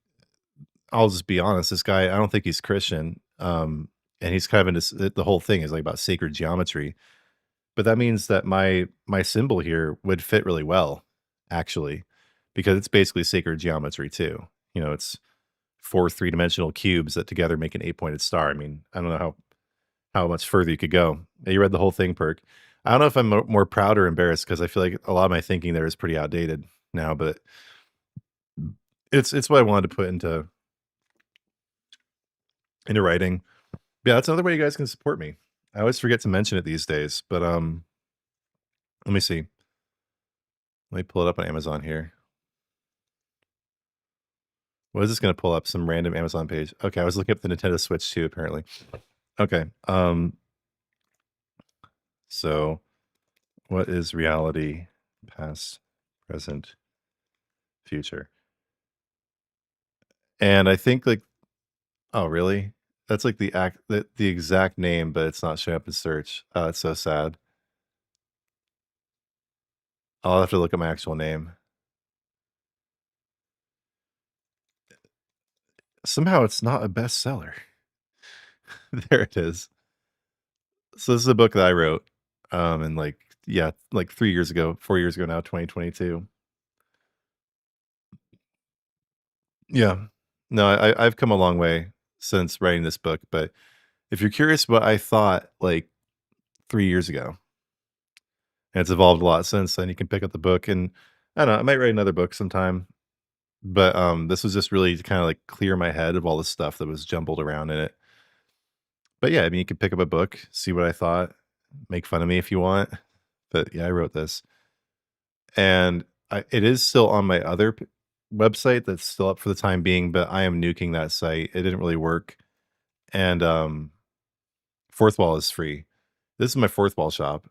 I'll just be honest, this guy, I don't think he's Christian. And he's kind of into the whole thing is like about sacred geometry. But that means that my symbol here would fit really well, actually, because it's basically sacred geometry too. You know, it's 4 three-dimensional cubes that together make an 8-pointed star. I mean, I don't know how much further you could go. You read the whole thing, Perk. I don't know if I'm more proud or embarrassed, because I feel like a lot of my thinking there is pretty outdated now, but it's what I wanted to put into writing. Yeah, that's another way you guys can support me. I always forget to mention it these days, but let me see. Let me pull it up on Amazon here. What is this going to pull up? Some random Amazon page. Okay, I was looking up the Nintendo Switch too, apparently. Okay. So what is reality, past, present, future? And I think like, oh really? That's like the exact name, but it's not showing up in search. Oh, it's so sad. I'll have to look at my actual name. Somehow it's not a bestseller. There it is. So this is a book that I wrote, and like, yeah, like 3 years ago, 4 years ago now, 2022. Yeah. No, I've come a long way since writing this book, but if you're curious what I thought like 3 years ago, and it's evolved a lot since then, you can pick up the book, and I don't know, I might write another book sometime, but this was just really to kind of like clear my head of all the stuff that was jumbled around in it. But yeah, I mean, you could pick up a book, see what I thought, make fun of me if you want. But yeah, I wrote this. And it is still on my other website that's still up for the time being, but I am nuking that site. It didn't really work. And Fourth Wall is free. This is my Fourth Wall shop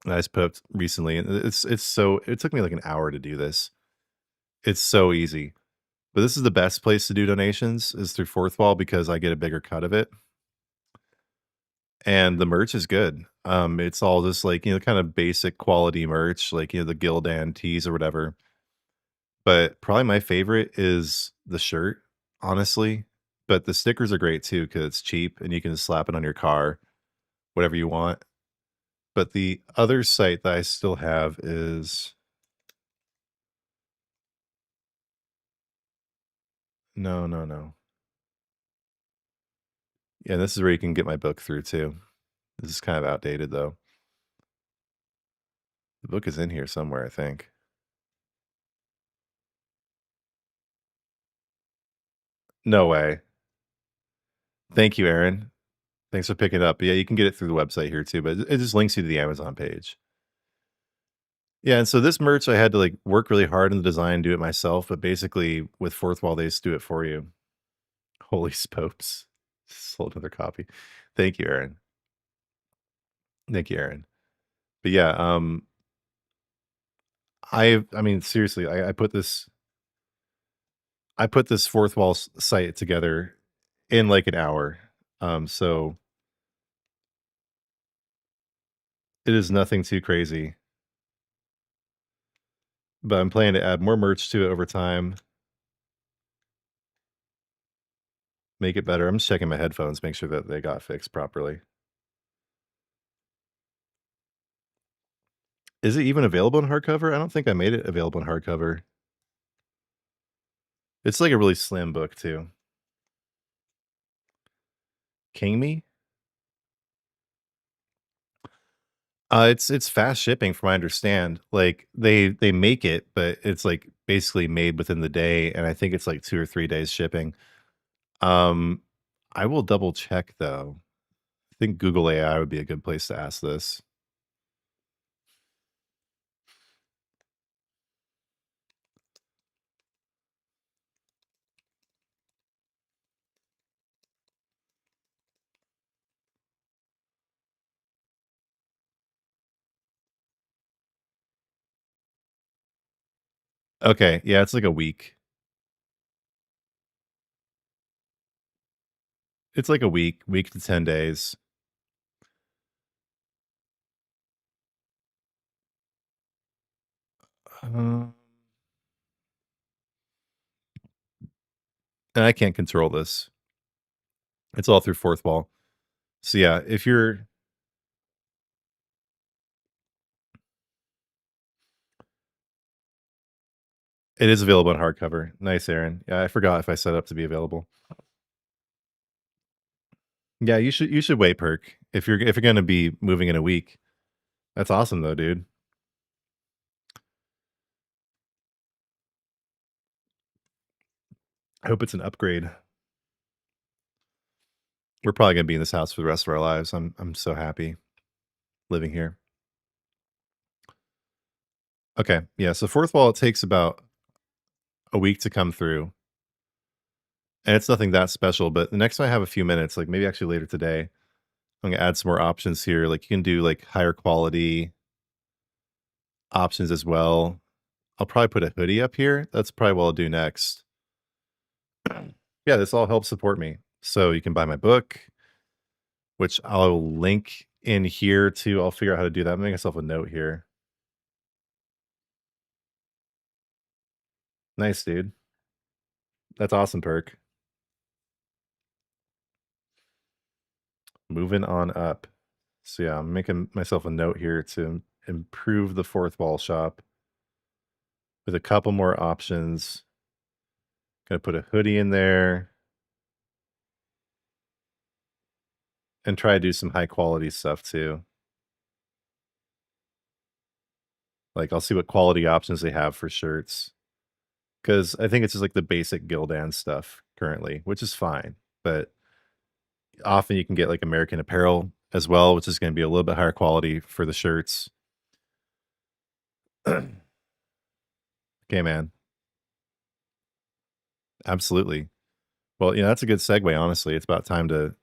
that I just put up recently, and it's so, it took me like an hour to do this. It's so easy. But this is the best place to do donations, is through Fourth Wall, because I get a bigger cut of it. And the merch is good. It's all just like, you know, kind of basic quality merch, like, you know, the Gildan tees or whatever. But probably my favorite is the shirt, honestly. But the stickers are great too, because it's cheap and you can slap it on your car, whatever you want. But the other site that I still have is No, no, no. Yeah, this is where you can get my book through too. This is kind of outdated though. The book is in here somewhere, I think. No way. Thank you, Aaron. Thanks for picking it up. Yeah, you can get it through the website here too, but it just links you to the Amazon page. Yeah, and so this merch, I had to like work really hard in the design, do it myself, but basically with Fourth Wall, they just do it for you. Holy Spopes. Sold another copy. Thank you, Aaron. Thank you, Aaron. But yeah, I mean, seriously, I put this Fourth Wall site together in like an hour. So it is nothing too crazy. But I'm planning to add more merch to it over time. Make it better. I'm just checking my headphones, make sure that they got fixed properly. Is it even available in hardcover? I don't think I made it available in hardcover. It's like a really slim book too. King Me? It's fast shipping from what I understand. Like they make it, but it's like basically made within the day, and I think it's like 2 or 3 days shipping. Um, I will double check though. I think Google AI would be a good place to ask this. Okay, yeah, it's like a week. It's like a week to 10 days. Uh, and I can't control this. It's all through Fourth Wall. So yeah, if you're it is available in hardcover. Nice, Aaron. Yeah, I forgot if I set up to be available. Yeah, you should wait, Perk. If you're gonna be moving in a week. That's awesome though, dude. I hope it's an upgrade. We're probably gonna be in this house for the rest of our lives. I'm so happy living here. Okay, yeah. So Fourth Wall, it takes about a week to come through, and it's nothing that special. But the next time I have a few minutes, like maybe actually later today, I'm gonna add some more options here. Like you can do like higher quality options as well. I'll probably put a hoodie up here. That's probably what I'll do next. Yeah, this all helps support me. So you can buy my book, which I'll link in here too. I'll figure out how to do that. Make myself a note here. Nice, dude. That's awesome, Perk. Moving on up. So yeah, I'm making myself a note here to improve the Fourth Wall shop with a couple more options. Gonna put a hoodie in there and try to do some high quality stuff too. Like I'll see what quality options they have for shirts. Cause I think it's just like the basic Gildan stuff currently, which is fine. But often you can get like American Apparel as well, which is gonna be a little bit higher quality for the shirts. Okay, man. Absolutely. Well, that's a good segue, honestly. It's about time to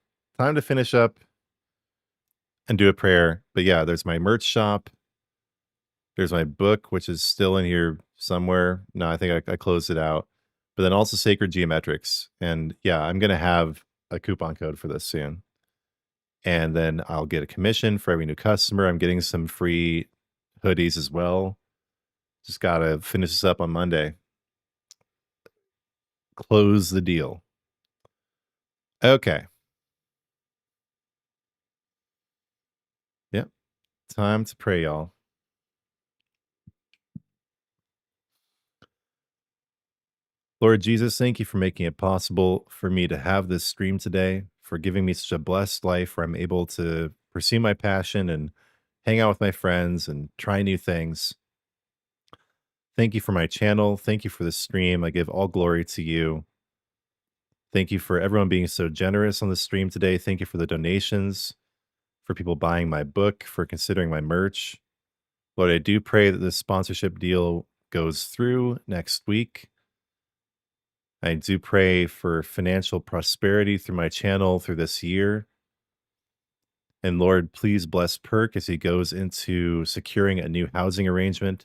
finish up and do a prayer. But yeah, there's my merch shop. There's my book, which is still in here somewhere. No, I think I closed it out. But then also Sacred Geometrics. And yeah, I'm gonna have a coupon code for this soon. And then I'll get a commission for every new customer. I'm getting some free hoodies as well. Just gotta finish this up on Monday. Close the deal. Okay. Yep. Time to pray, y'all. Lord Jesus, thank you for making it possible for me to have this stream today, for giving me such a blessed life where I'm able to pursue my passion and hang out with my friends and try new things. Thank you for my channel. Thank you for the stream. I give all glory to you. Thank you for everyone being so generous on the stream today. Thank you for the donations, for people buying my book, for considering my merch. Lord, I do pray that this sponsorship deal goes through next week. I do pray for financial prosperity through my channel through this year. And Lord, please bless Perk as he goes into securing a new housing arrangement.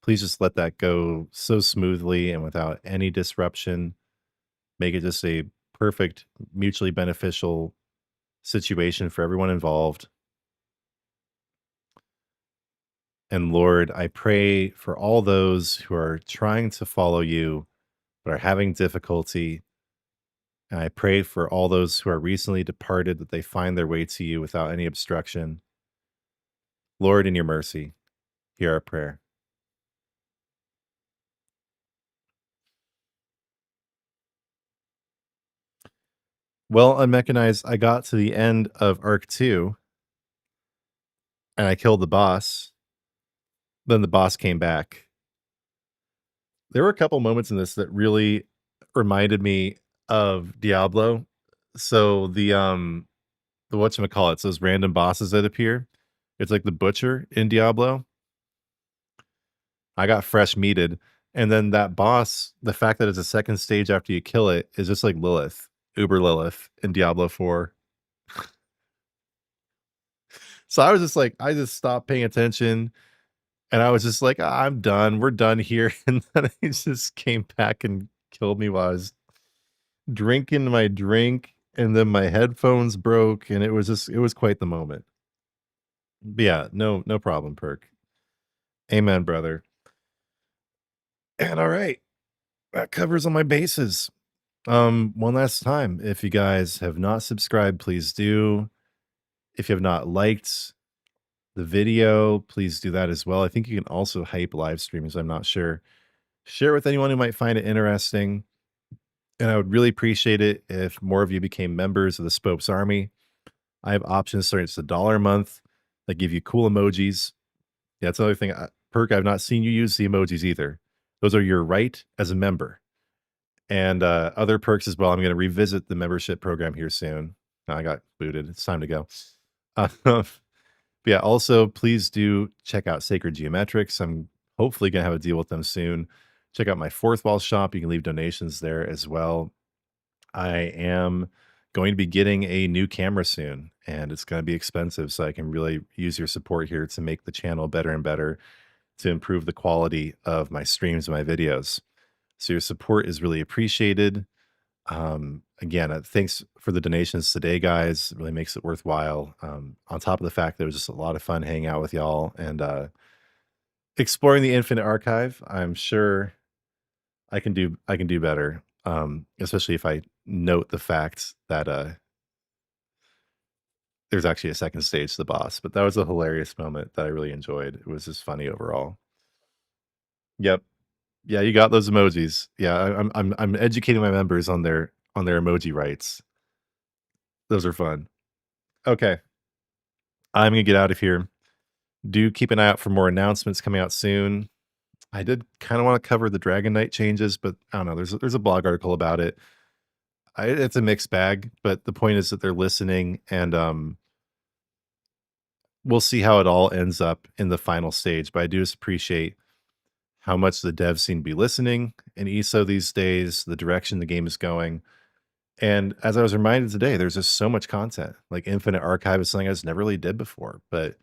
Please just let that go so smoothly and without any disruption. Make it just a perfect, mutually beneficial situation for everyone involved. And Lord, I pray for all those who are trying to follow you but are having difficulty. And I pray for all those who are recently departed that they find their way to you without any obstruction. Lord, in your mercy, hear our prayer. Well, unmechanized, I got to the end of Arc 2 and I killed the boss. Then the boss came back. There were a couple moments in this that really reminded me of Diablo. So the whatchamacallits, those random bosses that appear. It's like the butcher in Diablo. I got fresh meated. And then that boss, the fact that it's a second stage after you kill it is just like Lilith, Uber Lilith in Diablo 4. So I was just like, I just stopped paying attention. And I was just like, "Ah, I'm done. We're done here." And then he just came back and killed me while I was drinking my drink. And then my headphones broke. And it was quite the moment. But yeah, no problem, Perk. Amen, brother. And all right, that covers all my bases. One last time, if you guys have not subscribed, please do. If you have not liked the video, please do that as well. I think you can also hype live streams. I'm not sure. Share it with anyone who might find it interesting. And I would really appreciate it if more of you became members of the Spopes Army. I have options starting it's $1 a month that give you cool emojis. Yeah, that's another thing. Perk, I've not seen you use the emojis either. Those are your right as a member. And other perks as well. I'm going to revisit the membership program here soon. I got booted. It's time to go. But yeah, also please do check out Sacred Geometrics. I'm hopefully going to have a deal with them soon. Check out my Fourth Wall shop. You can leave donations there as well. I am going to be getting a new camera soon, and it's going to be expensive. So I can really use your support here to make the channel better and better, to improve the quality of my streams and my videos. So your support is really appreciated. Again, thanks for the donations today, guys. It really makes it worthwhile. On top of the fact that it was just a lot of fun hanging out with y'all and exploring the Infinite Archive. I'm sure I can do better. Especially if I note the fact that there's actually a second stage to the boss. But that was a hilarious moment that I really enjoyed. It was just funny overall. Yep. Yeah, you got those emojis. Yeah, I'm educating my members on their emoji rights. Those are fun. Okay. I'm gonna get out of here. Do keep an eye out for more announcements coming out soon. I did kind of want to cover the Dragon Knight changes, but I don't know. There's a blog article about it. It's a mixed bag, but the point is that they're listening, and we'll see how it all ends up in the final stage. But I do just appreciate how much the dev seem to be listening in ESO these days, the direction the game is going. And as I was reminded today, there's just so much content. Like Infinite Archive is something I just never really did before, but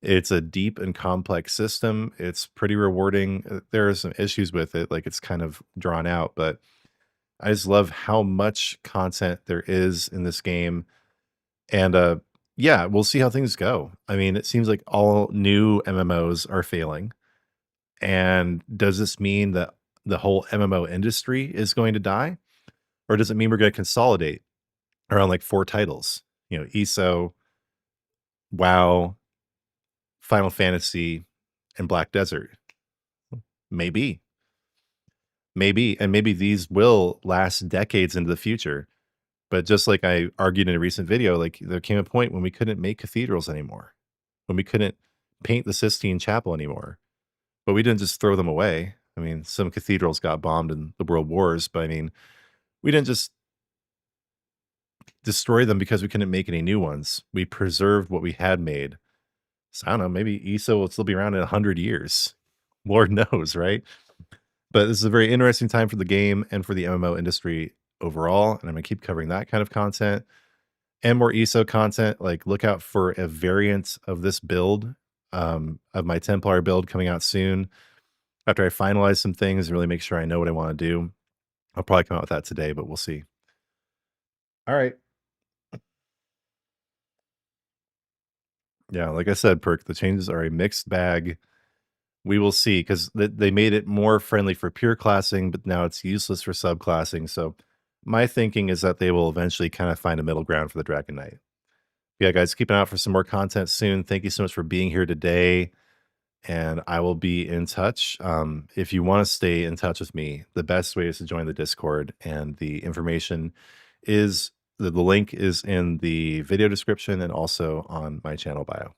it's a deep and complex system. It's pretty rewarding. There are some issues with it, like it's kind of drawn out, but I just love how much content there is in this game. And yeah, we'll see how things go. I mean, it seems like all new MMOs are failing. And does this mean that the whole MMO industry is going to die? Or does it mean we're going to consolidate around like 4 titles? You know, ESO, WoW, Final Fantasy, and Black Desert. Maybe. Maybe, and maybe these will last decades into the future. But just like I argued in a recent video, like there came a point when we couldn't make cathedrals anymore, when we couldn't paint the Sistine Chapel anymore. But we didn't just throw them away. I mean, some cathedrals got bombed in the world wars, but I mean, we didn't just destroy them because we couldn't make any new ones. We preserved what we had made. So I don't know, maybe ESO will still be around in 100 years. Lord knows, right? But this is a very interesting time for the game and for the MMO industry overall. And I'm going to keep covering that kind of content and more ESO content. Like, look out for a variant of this build, of my Templar build coming out soon. After I finalize some things and really make sure I know what I want to do, I'll probably come out with that today, but we'll see. All right. Yeah, like I said, Perk, the changes are a mixed bag. We will see, because they made it more friendly for pure classing, but now it's useless for subclassing. So my thinking is that they will eventually kind of find a middle ground for the Dragon Knight. Yeah, guys, keep an eye out for some more content soon. Thank you so much for being here today, and I will be in touch. If you want to stay in touch with me, the best way is to join the Discord, and the information is the link is in the video description and also on my channel bio. All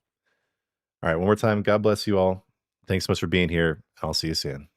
right, one more time, God bless you all. Thanks so much for being here. I'll see you soon.